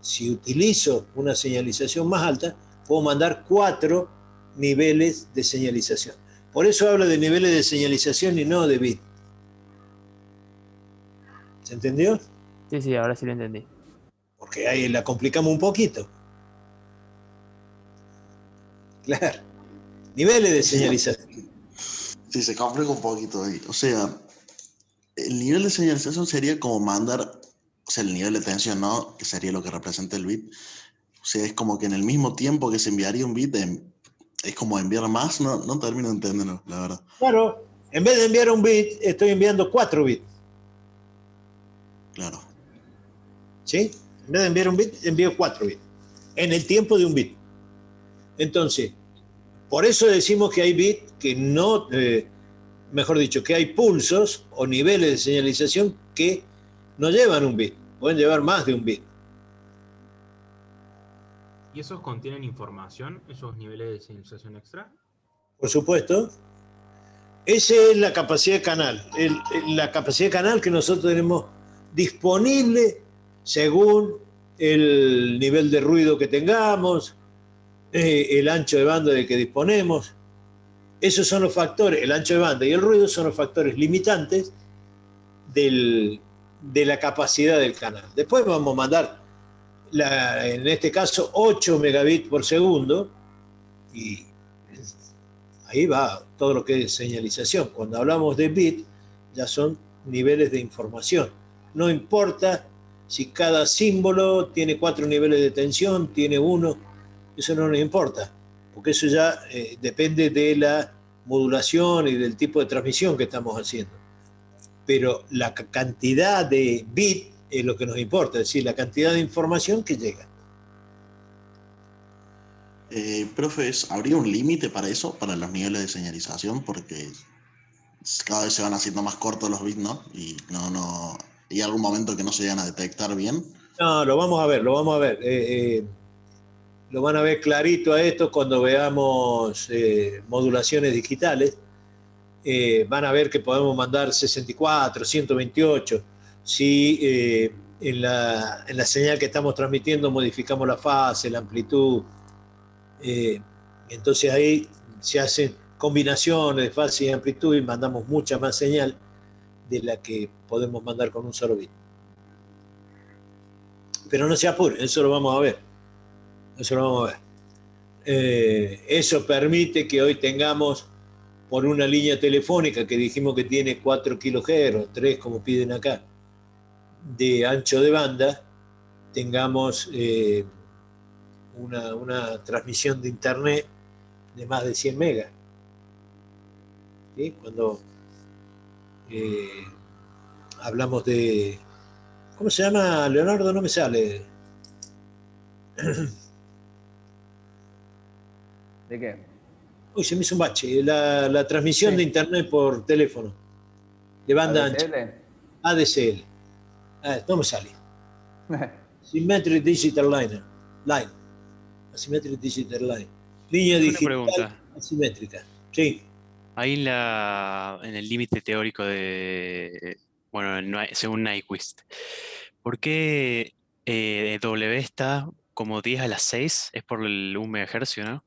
si utilizo una señalización más alta, puedo mandar 4 niveles de señalización. Por eso hablo de niveles de señalización y no de bit. ¿Se entendió? Sí, sí, ahora sí lo entendí. Porque ahí la complicamos un poquito. Claro. Niveles de señalización. Sí, se complica un poquito ahí. O sea, el nivel de señalización sería como mandar, o sea, el nivel de tensión, ¿no? Que sería lo que representa el bit. O sea, es como que en el mismo tiempo que se enviaría un bit, es como enviar más, no termino de entenderlo, la verdad. Claro, en vez de enviar un bit, estoy enviando 4 bits. Claro. ¿Sí? En vez de enviar un bit, envío 4 bits. En el tiempo de un bit. Entonces, por eso decimos que hay bits que no, mejor dicho, que hay pulsos o niveles de señalización que no llevan un bit. Pueden llevar más de un bit. ¿Y esos contienen información, esos niveles de señalización extra? Por supuesto. Esa es la capacidad de canal. La capacidad de canal que nosotros tenemos disponible según el nivel de ruido que tengamos, el ancho de banda del que disponemos. Esos son los factores, el ancho de banda y el ruido son los factores limitantes de la capacidad del canal. Después vamos a mandar, en este caso, 8 megabits por segundo y ahí va todo lo que es señalización. Cuando hablamos de bit, ya son niveles de información. No importa si cada símbolo tiene 4 niveles de tensión, tiene 1, eso no nos importa, porque eso ya depende de la modulación y del tipo de transmisión que estamos haciendo. Pero la cantidad de bit es lo que nos importa, es decir, la cantidad de información que llega. Profes, ¿habría un límite para eso, para los niveles de señalización? Porque cada vez se van haciendo más cortos los bits, ¿no? Y hay algún momento que no se llegan a detectar bien. No, lo vamos a ver, lo vamos a ver. Lo van a ver clarito a esto cuando veamos modulaciones digitales. Van a ver que podemos mandar 64, 128. Si en la señal que estamos transmitiendo modificamos la fase, la amplitud, entonces ahí se hacen combinaciones de fase y amplitud y mandamos mucha más señal de la que podemos mandar con un solo bit. Pero no se apuren, eso lo vamos a ver. Eso lo vamos a ver. Eso permite que hoy tengamos, por una línea telefónica que dijimos que tiene 4 kHz o 3 como piden acá, de ancho de banda, tengamos una transmisión de internet de más de 100 megas. ¿Sí? Cuando hablamos de... ¿Cómo se llama, Leonardo? No me sale. ¿De qué? Uy, se me hizo un bache. La transmisión de internet por teléfono, de banda ancha. ADSL. No me sale. Symmetric Digital Line. Asymmetric Digital Line. Línea digital asimétrica. Sí. Ahí en el límite teórico según Nyquist, ¿por qué W está como 10 a la 6? Es por el 1 MHz, ¿no?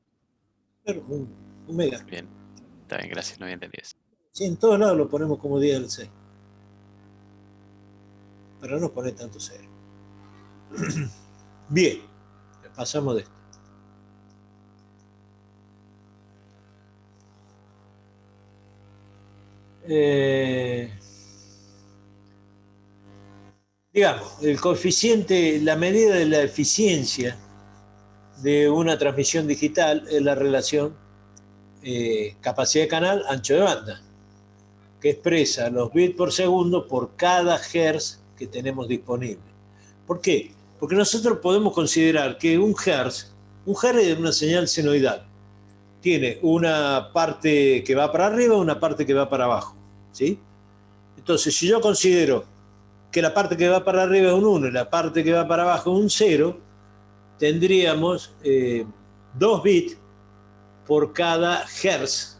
Claro, un mega. Bien. Está bien, gracias, no había entendido eso. Sí, en todos lados lo ponemos como DLC. Para no poner tanto cero. Bien, pasamos de esto. Digamos, el coeficiente, la medida de la eficiencia de una transmisión digital es la relación capacidad de canal, ancho de banda, que expresa los bits por segundo por cada hertz que tenemos disponible. ¿Por qué? Porque nosotros podemos considerar que un hertz es una señal senoidal. Tiene una parte que va para arriba y una parte que va para abajo, ¿sí? Entonces, si yo considero que la parte que va para arriba es un 1 y la parte que va para abajo es un 0, tendríamos 2 bits por cada hertz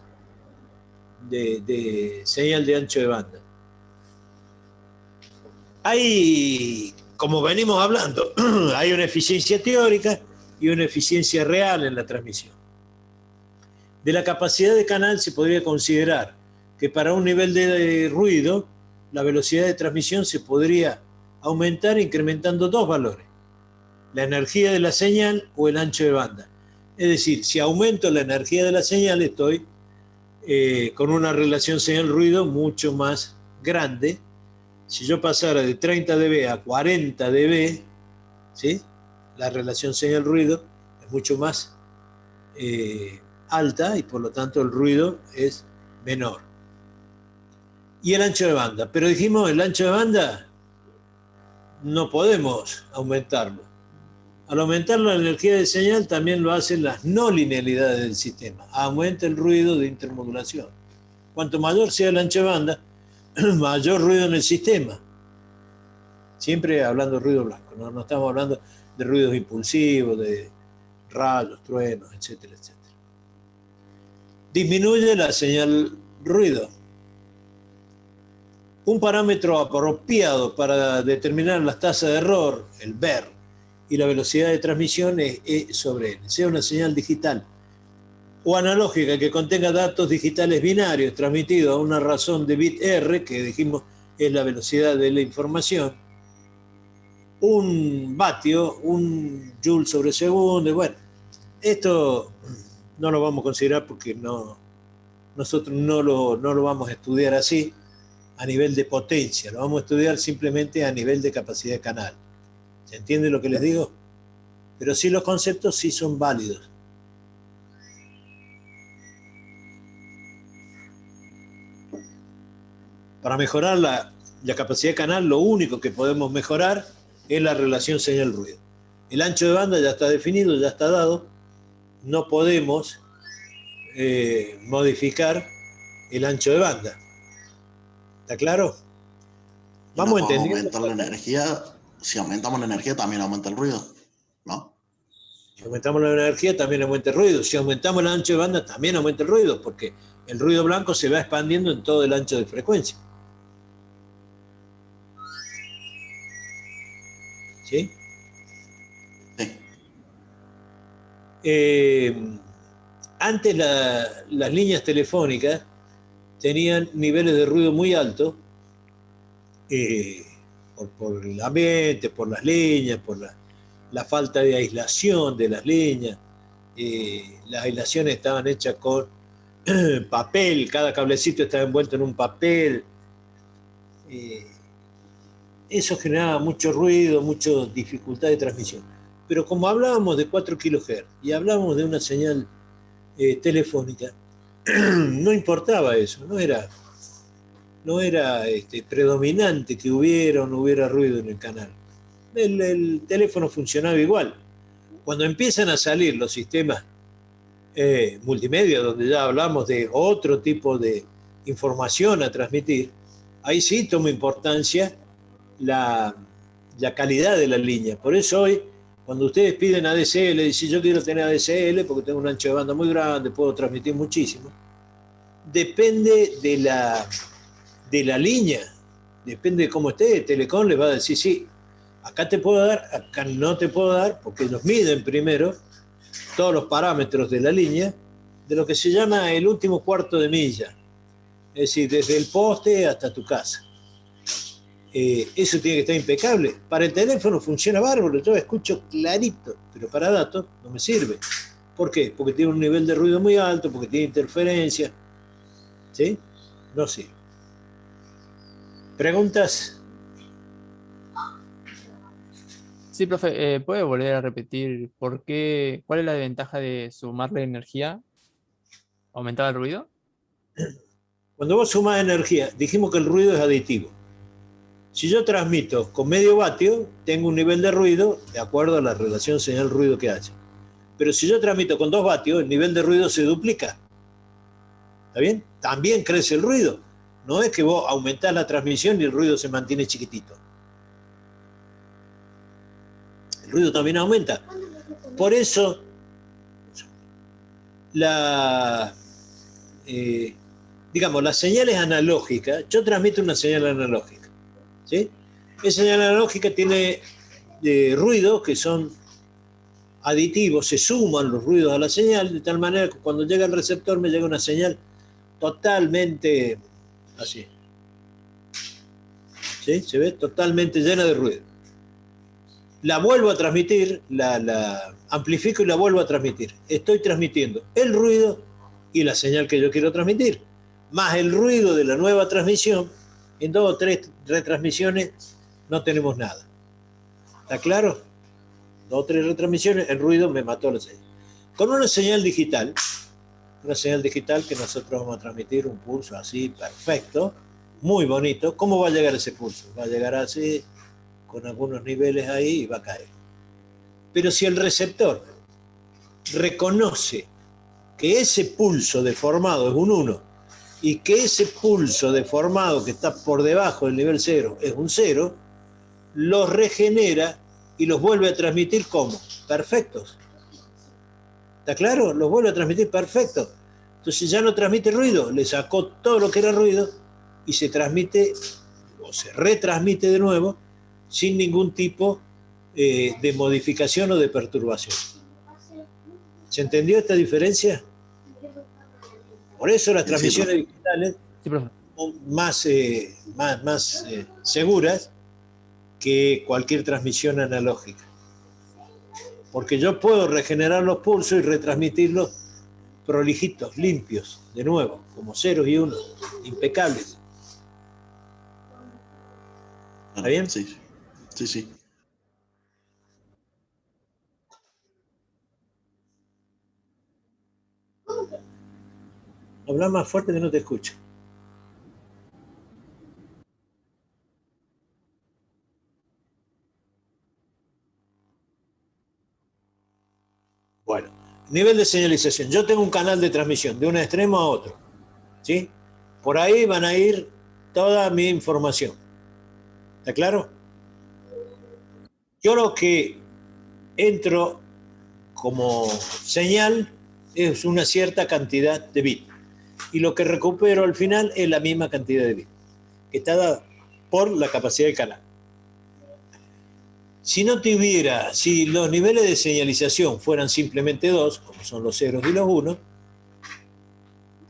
de señal de ancho de banda. Hay, como venimos hablando, hay una eficiencia teórica y una eficiencia real en la transmisión. De la capacidad de canal se podría considerar que para un nivel de ruido la velocidad de transmisión se podría aumentar incrementando dos valores: la energía de la señal o el ancho de banda. Es decir, si aumento la energía de la señal, estoy con una relación señal-ruido mucho más grande. Si yo pasara de 30 dB a 40 dB, ¿sí?, la relación señal-ruido es mucho más alta y por lo tanto el ruido es menor. Y el ancho de banda. Pero dijimos, el ancho de banda no podemos aumentarlo. Al aumentar la energía de señal también lo hacen las no linealidades del sistema. Aumenta el ruido de intermodulación. Cuanto mayor sea el ancho de banda, mayor ruido en el sistema. Siempre hablando de ruido blanco, no estamos hablando de ruidos impulsivos, de rayos, truenos, etcétera, etcétera. Disminuye la señal ruido. Un parámetro apropiado para determinar las tasas de error, el BER, y la velocidad de transmisión es E sobre N. Sea una señal digital o analógica que contenga datos digitales binarios transmitidos a una razón de bit R, que dijimos es la velocidad de la información, un vatio, un joule sobre segundo. Bueno, esto no lo vamos a considerar porque nosotros no lo vamos a estudiar así a nivel de potencia, lo vamos a estudiar simplemente a nivel de capacidad de canal. ¿Se entiende lo que les digo? Pero sí, los conceptos sí son válidos. Para mejorar la capacidad de canal, lo único que podemos mejorar es la relación señal-ruido. El ancho de banda ya está definido, ya está dado. No podemos modificar el ancho de banda. ¿Está claro? Vamos entendiendo. Aumentar la energía. Si aumentamos la energía, también aumenta el ruido, ¿no? Si aumentamos la energía, también aumenta el ruido. Si aumentamos el ancho de banda, también aumenta el ruido, porque el ruido blanco se va expandiendo en todo el ancho de frecuencia. ¿Sí? Sí. Antes las líneas telefónicas tenían niveles de ruido muy altos, por el ambiente, por las líneas, por la falta de aislación de las líneas. Las aislaciones estaban hechas con papel, cada cablecito estaba envuelto en un papel. Eso generaba mucho ruido, mucha dificultad de transmisión. Pero como hablábamos de 4 kHz y hablábamos de una señal telefónica, no importaba eso, no era predominante que hubiera o no hubiera ruido en el canal. El teléfono funcionaba igual. Cuando empiezan a salir los sistemas multimedia, donde ya hablamos de otro tipo de información a transmitir, ahí sí toma importancia la calidad de la línea. Por eso hoy, cuando ustedes piden ADSL, dicen yo quiero tener ADSL porque tengo un ancho de banda muy grande, puedo transmitir muchísimo. Depende de la línea, depende de cómo esté. Telecom les va a decir, sí, acá te puedo dar, acá no te puedo dar, porque los miden primero todos los parámetros de la línea de lo que se llama el último cuarto de milla. Es decir, desde el poste hasta tu casa. Eso tiene que estar impecable. Para el teléfono funciona bárbaro, yo escucho clarito, pero para datos no me sirve. ¿Por qué? Porque tiene un nivel de ruido muy alto, porque tiene interferencia. ¿Sí? No sirve. ¿Preguntas? Sí, profe, ¿puede volver a repetir por qué, cuál es la ventaja de sumarle energía? ¿Aumentar el ruido? Cuando vos sumás energía, dijimos que el ruido es aditivo. Si yo transmito con medio vatio, tengo un nivel de ruido de acuerdo a la relación señal-ruido que haya. Pero si yo transmito con 2 vatios, el nivel de ruido se duplica. ¿Está bien? También crece el ruido. No es que vos aumentás la transmisión y el ruido se mantiene chiquitito. El ruido también aumenta. Por eso, digamos, las señales analógicas, yo transmito una señal analógica, ¿sí? Esa señal analógica tiene ruidos que son aditivos, se suman los ruidos a la señal, de tal manera que cuando llega el receptor me llega una señal totalmente así. ¿Sí? ¿Se ve? Totalmente llena de ruido. La vuelvo a transmitir, la amplifico y la vuelvo a transmitir. Estoy transmitiendo el ruido y la señal que yo quiero transmitir, más el ruido de la nueva transmisión. En 2 o 3 retransmisiones no tenemos nada. ¿Está claro? 2 o 3 retransmisiones, el ruido me mató la señal. Con una señal digital que nosotros vamos a transmitir un pulso así, perfecto, muy bonito. ¿Cómo va a llegar ese pulso? Va a llegar así, con algunos niveles ahí y va a caer. Pero si el receptor reconoce que ese pulso deformado es un 1 y que ese pulso deformado que está por debajo del nivel 0 es un 0, los regenera y los vuelve a transmitir como perfectos. ¿Está claro? Los vuelve a transmitir perfectos. Entonces ya no transmite ruido, le sacó todo lo que era ruido y se transmite o se retransmite de nuevo sin ningún tipo de modificación o de perturbación. ¿Se entendió esta diferencia? Por eso las transmisiones digitales son más seguras que cualquier transmisión analógica. Porque yo puedo regenerar los pulsos y retransmitirlos prolijitos, limpios, de nuevo, como ceros y unos, impecables. ¿Está bien? Sí, sí, sí. Habla más fuerte que no te escucho. Bueno, nivel de señalización. Yo tengo un canal de transmisión de un extremo a otro, ¿sí? Por ahí van a ir toda mi información. ¿Está claro? Yo lo que entro como señal es una cierta cantidad de bits. Y lo que recupero al final es la misma cantidad de bits, que está dada por la capacidad del canal. Si los niveles de señalización fueran simplemente 2, como son los ceros y los unos,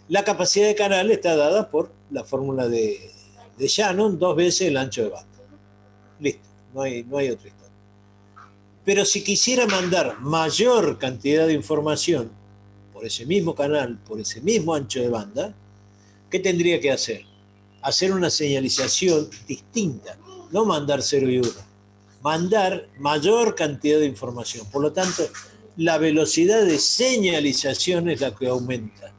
la capacidad de canal está dada por la fórmula de Shannon, 2 veces el ancho de banda. Listo, no hay otra historia. Pero si quisiera mandar mayor cantidad de información por ese mismo canal, por ese mismo ancho de banda, ¿qué tendría que hacer? Hacer una señalización distinta, no mandar 0 y 1, mandar mayor cantidad de información. Por lo tanto, la velocidad de señalización es la que aumenta.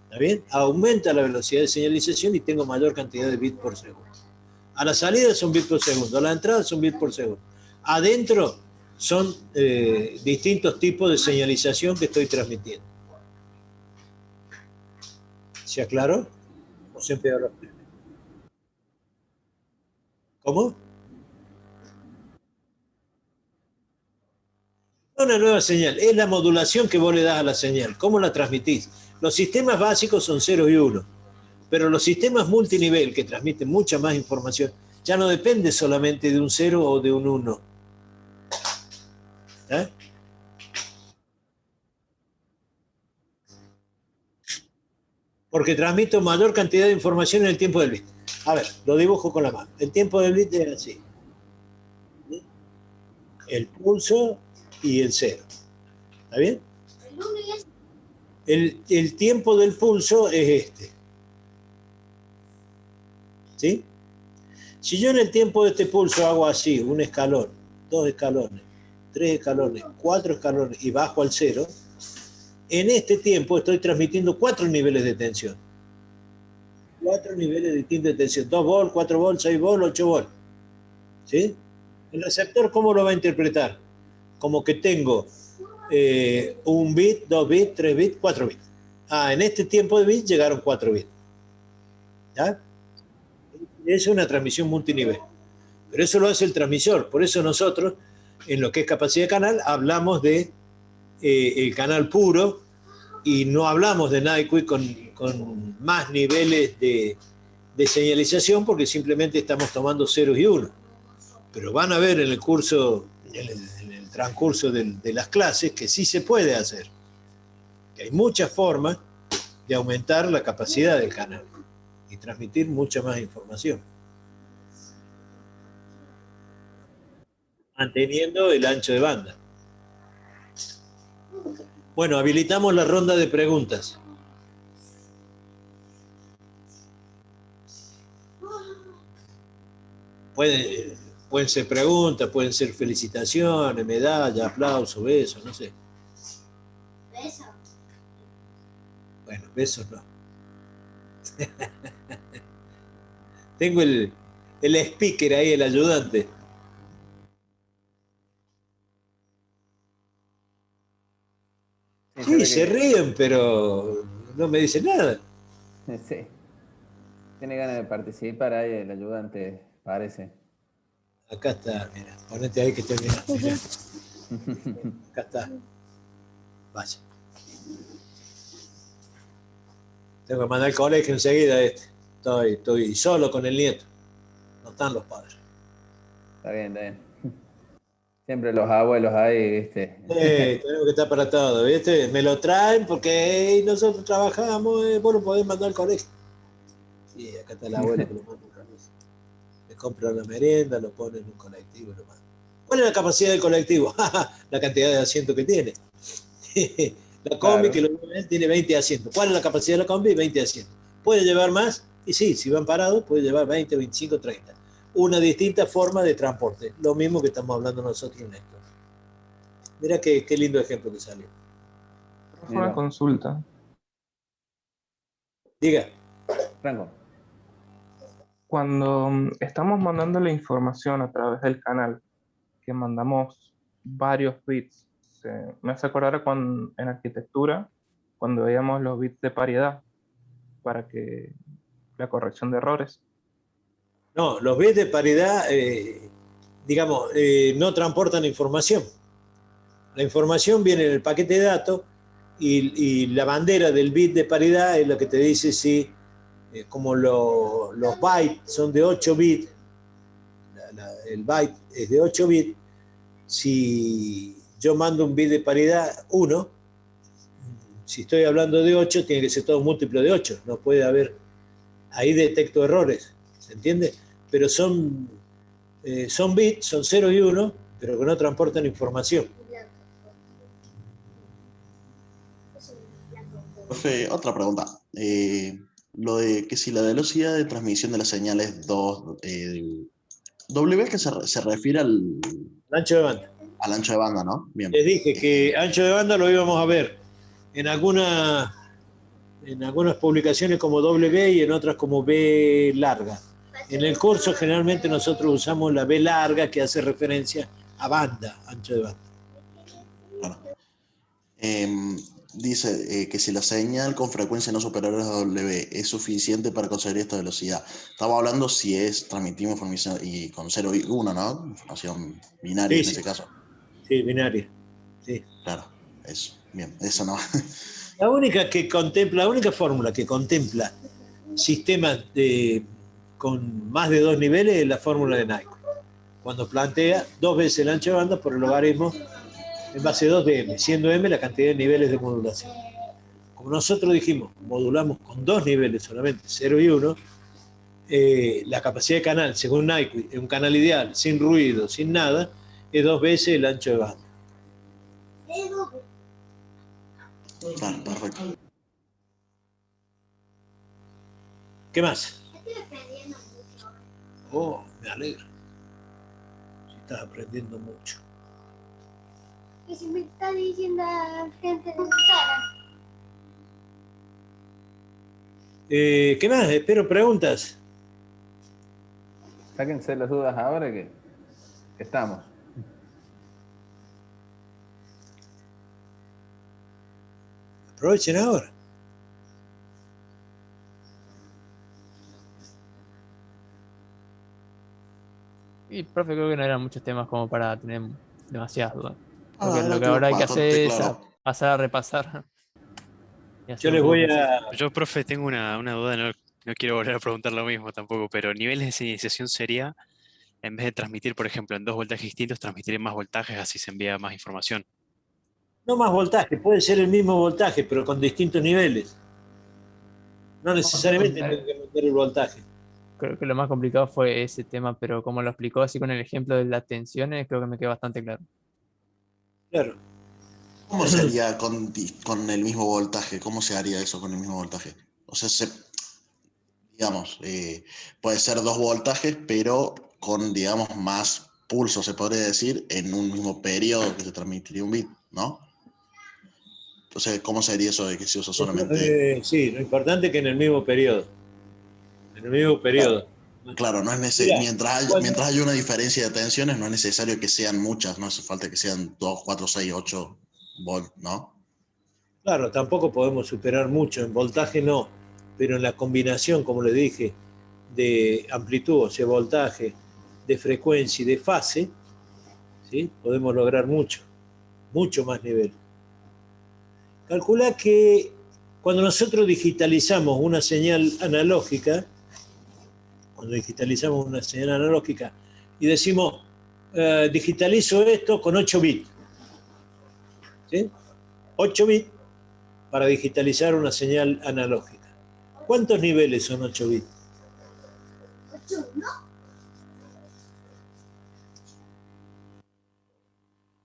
¿Está bien? Aumenta la velocidad de señalización y tengo mayor cantidad de bits por segundo. A la salida son bits por segundo, a la entrada son bits por segundo. Adentro son distintos tipos de señalización que estoy transmitiendo. ¿Se aclaró? ¿O se empeoró? ¿Cómo? Una nueva señal, es la modulación que vos le das a la señal. ¿Cómo la transmitís? Los sistemas básicos son 0 y 1, pero los sistemas multinivel que transmiten mucha más información ya no depende solamente de un 0 o de un 1. ¿Eh? Porque transmito mayor cantidad de información en el tiempo del bit. A ver, lo dibujo con la mano. El tiempo del bit es así. El pulso y el 0. ¿Está bien? El tiempo del pulso es este. ¿Sí? Si yo en el tiempo de este pulso hago así, un escalón, 2 escalones, 3 escalones, 4 escalones y bajo al 0, en este tiempo estoy transmitiendo 4 niveles de tensión. 4 niveles distintos de tensión. 2 volt, 4 volt, 6 volt, 8 volt. ¿Sí? El receptor, ¿cómo lo va a interpretar? Como que tengo 1 bit, 2 bits, 3 bits, 4 bits. En este tiempo de bits llegaron 4 bits. ¿Ya? Es una transmisión multinivel. Pero eso lo hace el transmisor. Por eso nosotros, en lo que es capacidad de canal, hablamos de el canal puro y no hablamos de Nyquist con más niveles de señalización porque simplemente estamos tomando ceros y unos. Pero van a ver en el curso, en el transcurso de las clases, que sí se puede hacer. Que hay muchas formas de aumentar la capacidad del canal y transmitir mucha más información. Manteniendo el ancho de banda. Bueno, habilitamos la ronda de preguntas. Pueden ser preguntas, pueden ser felicitaciones, medallas, aplausos, besos, no sé. ¿Besos? Bueno, besos no. Tengo el speaker ahí, el ayudante. Sí, se ríen, pero no me dicen nada. Sí. Tiene ganas de participar ahí el ayudante, parece. Acá está, mira. Ponete ahí que estoy mirando. Mirá. Acá está. Vaya. Tengo que mandar al colegio enseguida este. Estoy solo con el nieto. No están los padres. Está bien, está bien. Siempre los abuelos ahí, ¿viste? Tenemos que estar para todo, ¿viste? Me lo traen porque nosotros trabajamos, vos lo podés mandar al colegio. Sí, acá está el abuelo que lo manda otra vez. Le compra la merienda, lo pone en un colectivo y lo manda. ¿Cuál es la capacidad del colectivo? La cantidad de asientos que tiene. La combi que lo lleva él tiene 20 asientos. ¿Cuál es la capacidad de la combi? 20 asientos. ¿Puede llevar más? Y sí, si van parados, puede llevar 20, 25, 30. Una distinta forma de transporte. Lo mismo que estamos hablando nosotros en esto. Mira qué lindo ejemplo que salió. Una consulta. Diga. Franco. Cuando estamos mandando la información a través del canal, que mandamos varios bits, me hace acordar en arquitectura, cuando veíamos los bits de paridad para que la corrección de errores. No, los bits de paridad, no transportan información. La información viene en el paquete de datos y la bandera del bit de paridad es lo que te dice si, como los bytes son de 8 bits, el byte es de 8 bits, si yo mando un bit de paridad 1, si estoy hablando de 8, tiene que ser todo múltiplo de 8, no puede haber, ahí detecto errores, ¿se entiende? Pero son bits, son 0 y 1, pero que no transportan información. Profe, otra pregunta. Lo de que si la velocidad de transmisión de la señal es 2, W que se refiere al ancho de banda. Al ancho de banda, ¿no? Bien. Les dije que ancho de banda lo íbamos a ver en algunas publicaciones como W y en otras como B larga. En el curso generalmente nosotros usamos la B larga que hace referencia a banda, ancho de banda. Bueno. Dice que si la señal con frecuencia no superior a W es suficiente para conseguir esta velocidad. Estamos hablando si transmitimos información y con 0 y 1, ¿no? Información binaria en ese caso. Sí, binaria. Sí. Claro, eso. Bien, eso no. La única fórmula que contempla sistemas con más de 2 niveles es la fórmula de Nyquist. Cuando plantea 2 veces el ancho de banda por el logaritmo en base 2 de m, siendo m la cantidad de niveles de modulación. como nosotros dijimos, modulamos con 2 niveles solamente, 0 y 1, la capacidad de canal, según Nyquist, un canal ideal, sin ruido, sin nada, es 2 veces el ancho de banda. Claro, perfecto. ¿Qué más? Oh, me alegro. Si estás aprendiendo mucho. Y si me está diciendo gente de mi cara. ¿Qué más? Espero preguntas. Sáquense las dudas ahora que estamos. Aprovechen ahora. Y, profe, creo que no eran muchos temas como para tener demasiadas dudas. Porque lo que quedó ahora hay que bastante hacer es claro. pasar a repasar. Y hacer Yo un les poco voy preciso. a... Yo, profe, tengo una duda, no quiero volver a preguntar lo mismo tampoco, pero niveles de señalización sería, en vez de transmitir, por ejemplo, en 2 voltajes distintos, transmitir en más voltajes, así se envía más información. No más voltaje, puede ser el mismo voltaje, pero con distintos niveles. No necesariamente tengo que meter el voltaje. Creo que lo más complicado fue ese tema, pero como lo explicó así con el ejemplo de las tensiones, creo que me quedó bastante claro. Claro. ¿Cómo se haría con el mismo voltaje? ¿Cómo se haría eso con el mismo voltaje? O sea, digamos, puede ser 2 voltajes, pero con, digamos, más pulso, se podría decir, en un mismo periodo que se transmitiría un bit, ¿no? Entonces, ¿cómo sería eso de que se usa solamente? Sí, lo importante es que en el mismo periodo. En el mismo periodo. Claro, no es Mira, mientras haya una diferencia de tensiones, no es necesario que sean muchas, no hace falta que sean 2, 4, 6, 8 volt, ¿no? Claro, tampoco podemos superar mucho, en voltaje no, pero en la combinación, como le dije, de amplitud, o sea, voltaje, de frecuencia y de fase, ¿sí? Podemos lograr mucho más nivel. Calcula que cuando nosotros digitalizamos una señal analógica, y decimos, digitalizo esto con 8 bits, ¿sí? 8 bits para digitalizar una señal analógica. ¿Cuántos niveles son 8 bits? 8, ¿no?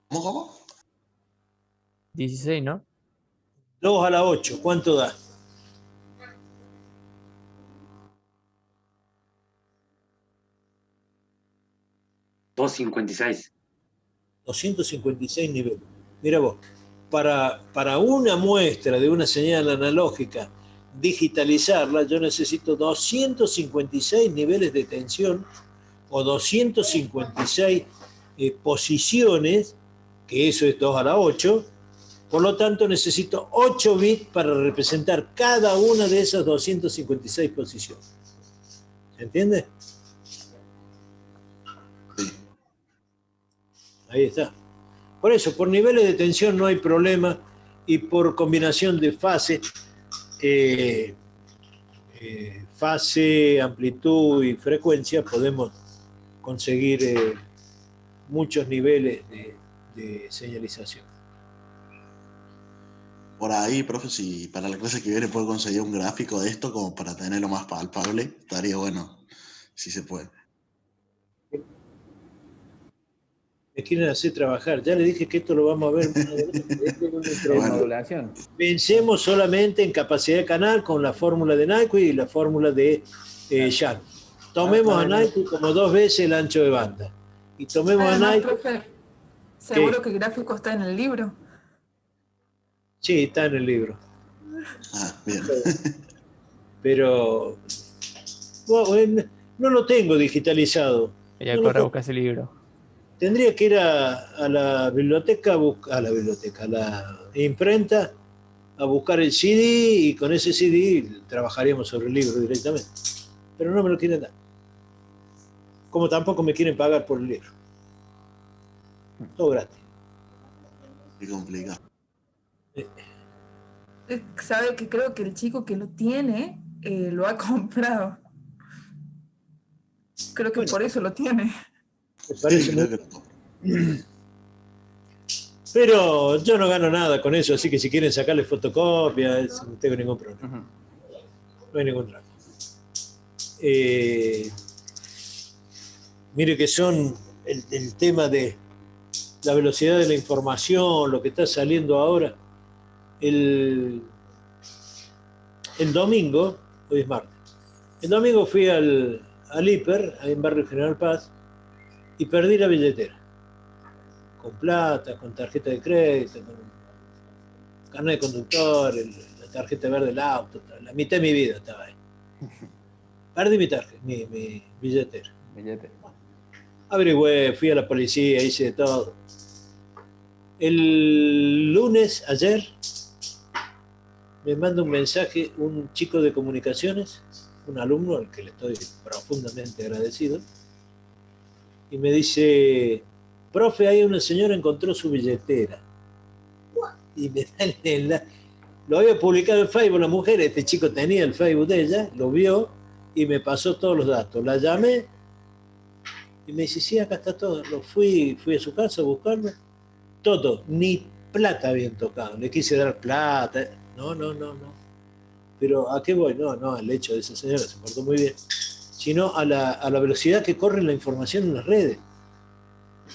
¿Cómo? 16, ¿no? 2 a la 8, ¿cuánto da? $256. 256 niveles. Mira vos, para una muestra de una señal analógica, digitalizarla, yo necesito 256 niveles de tensión o 256 posiciones, que eso es 2 a la 8, por lo tanto necesito 8 bits para representar cada una de esas 256 posiciones. ¿Se entiende? Ahí está. Por eso, por niveles de tensión no hay problema y por combinación de fase, amplitud y frecuencia podemos conseguir muchos niveles de señalización. Por ahí, profe, si para la clase que viene puedo conseguir un gráfico de esto como para tenerlo más palpable, estaría bueno, si se puede. Me quieren hacer trabajar. Ya le dije que esto lo vamos a ver más adelante. Modulación. Pensemos solamente en capacidad de canal con la fórmula de Nyquist y la fórmula de Young. Tomemos a Nyquist como 2 veces el ancho de banda. Y tomemos a Nyquist... Profe, ¿seguro que el gráfico está en el libro? Sí, está en el libro. Ah, bien. Pero bueno, no lo tengo digitalizado. Ya corre a buscar ese libro. Tendría que ir a la biblioteca, a la imprenta, a buscar el CD y con ese CD trabajaríamos sobre el libro directamente. Pero no me lo quieren dar. Como tampoco me quieren pagar por el libro. Todo gratis. Qué complicado. Sabe que creo que el chico que lo tiene lo ha comprado. Creo que por eso lo tiene. ¿Te parece? Sí, Pero yo no gano nada con eso, así que si quieren sacarle fotocopias, no tengo ningún problema. No hay ningún drama. Mire que son el tema de la velocidad de la información, lo que está saliendo ahora. El domingo, hoy es martes, el domingo fui al hiper, ahí en Barrio General Paz, y perdí la billetera. Con plata, con tarjeta de crédito, con carnet de conductor, la tarjeta verde del auto, la mitad de mi vida estaba ahí. Perdí mi tarjeta, mi billetera. Averigüé, fui a la policía, hice de todo. El lunes, ayer, me manda un mensaje un chico de comunicaciones, un alumno al que le estoy profundamente agradecido, y me dice: profe, ahí una señora encontró su billetera. Y me da el enlace. Lo había publicado en Facebook la mujer, este chico tenía el Facebook de ella, lo vio y me pasó todos los datos. La llamé y me dice: sí, acá está todo. Fui a su casa a buscarlo. Todo, ni plata habían tocado. Le quise dar plata. No. Pero ¿a qué voy? No, al hecho de esa señora, se portó muy bien. Sino a la velocidad que corre la información en las redes.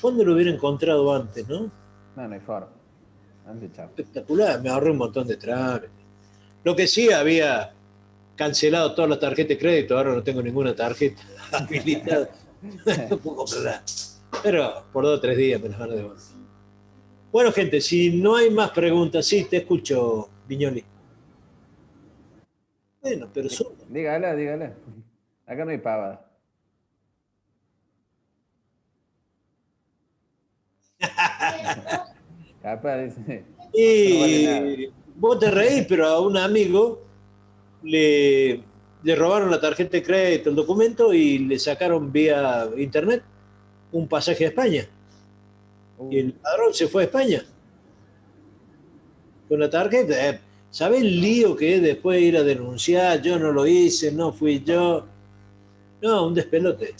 ¿Cuándo lo hubiera encontrado antes, no? No hay forma. Espectacular, me ahorré un montón de trámites. Lo que sí, había cancelado todas las tarjetas de crédito, ahora no tengo ninguna tarjeta habilitada. No puedo comprar. Pero por 2 o 3 días me las van a devolver. Bueno, gente, si no hay más preguntas, sí, te escucho, Viñoli. Bueno, pero Dígale. Acá no hay pavada. Capaz, dice. Y No vale nada. vos te reís, pero a un amigo le robaron la tarjeta de crédito, el documento, y le sacaron vía internet un pasaje a España. Y el ladrón se fue a España con la tarjeta. ¿Sabés el lío que es después ir a denunciar? Yo no lo hice, no fui yo. No, un despelote.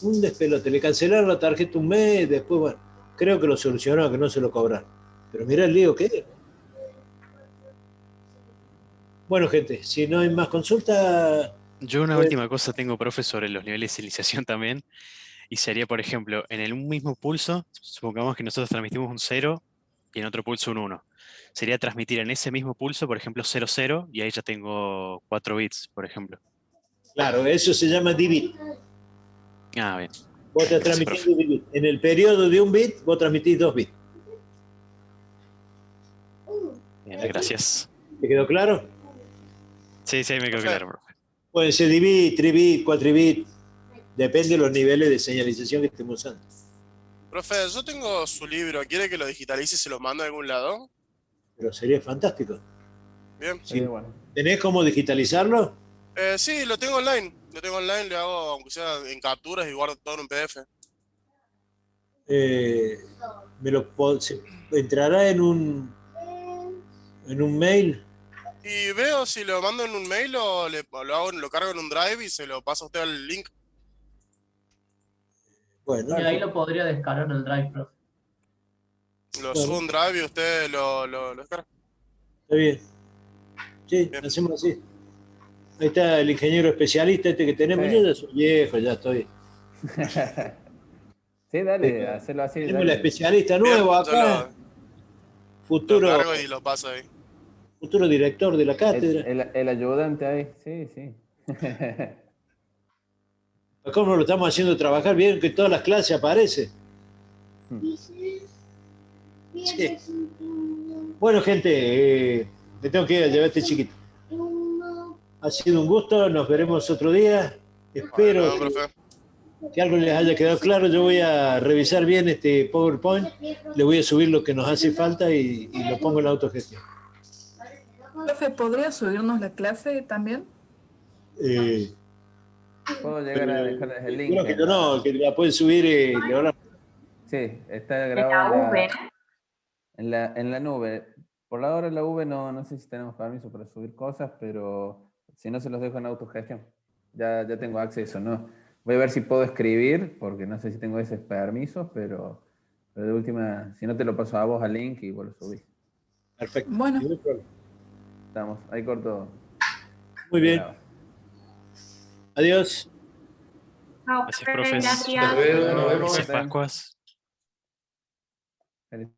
Un despelote. Le cancelaron la tarjeta un mes, después, bueno, creo que lo solucionó, que no se lo cobraron. Pero mirá el lío que es. Bueno, gente, si no hay más consultas... Yo una última cosa tengo, profe, sobre los niveles de inicialización también. Y sería, por ejemplo, en el mismo pulso, supongamos que nosotros transmitimos un 0 y en otro pulso un 1. Sería transmitir en ese mismo pulso, por ejemplo, 00, y ahí ya tengo 4 bits, por ejemplo. Claro, eso se llama D-bit. Ah, bien. Vos estás transmitiendo D-bit. En el periodo de un bit, vos transmitís 2 bits. Bien, gracias. ¿Te quedó claro? Sí, me quedó claro, profe. Pueden ser D-bit, 3 bit, 4 bit. Depende de los niveles de señalización que estemos usando. Profe, yo tengo su libro. ¿Quiere que lo digitalice y se lo mando a algún lado? Pero sería fantástico. Bien. Sí. ¿Tenés cómo digitalizarlo? Sí, lo tengo online. Le hago, aunque sea en capturas y guardo todo en un PDF. ¿Entrará en un mail? Y veo si lo mando en un mail o lo cargo en un drive y se lo paso a usted al link. Bueno. Y ahí lo podría descargar en el drive, profe. Lo subo a un drive y usted lo descarga. Está bien. Sí, hacemos así. Ahí está el ingeniero especialista este que tenemos. Sí. Yo ya soy viejo, ya estoy. Sí, dale, hacerlo así. Tenemos Dale. la especialista nuevo acá. Lo cargo y lo paso ahí. Futuro director de la cátedra. El ayudante ahí, sí. ¿Cómo lo estamos haciendo trabajar bien? Que todas las clases aparece. Sí. Bueno, gente, me tengo que ir a llevar a este chiquito. Ha sido un gusto, nos veremos otro día. Espero que algo les haya quedado claro. Yo voy a revisar bien este PowerPoint, le voy a subir lo que nos hace falta y lo pongo en la autogestión. Profe, ¿podría subirnos la clase también? Puedo llegar a dejarles el link. Creo que yo no, que la pueden subir. Sí, está grabado en la nube. Por la hora en la nube no sé si tenemos permiso para subir cosas, pero si no se los dejo en autogestión. Ya tengo acceso, ¿no? Voy a ver si puedo escribir, porque no sé si tengo esos permisos, pero Pero de última, si no te lo paso a vos al link y vos lo subís. Perfecto. Bueno. Estamos, ahí corto. Muy bien. Adiós. Gracias, profes. Hasta luego, nos vemos. Felices Pascuas. Feliz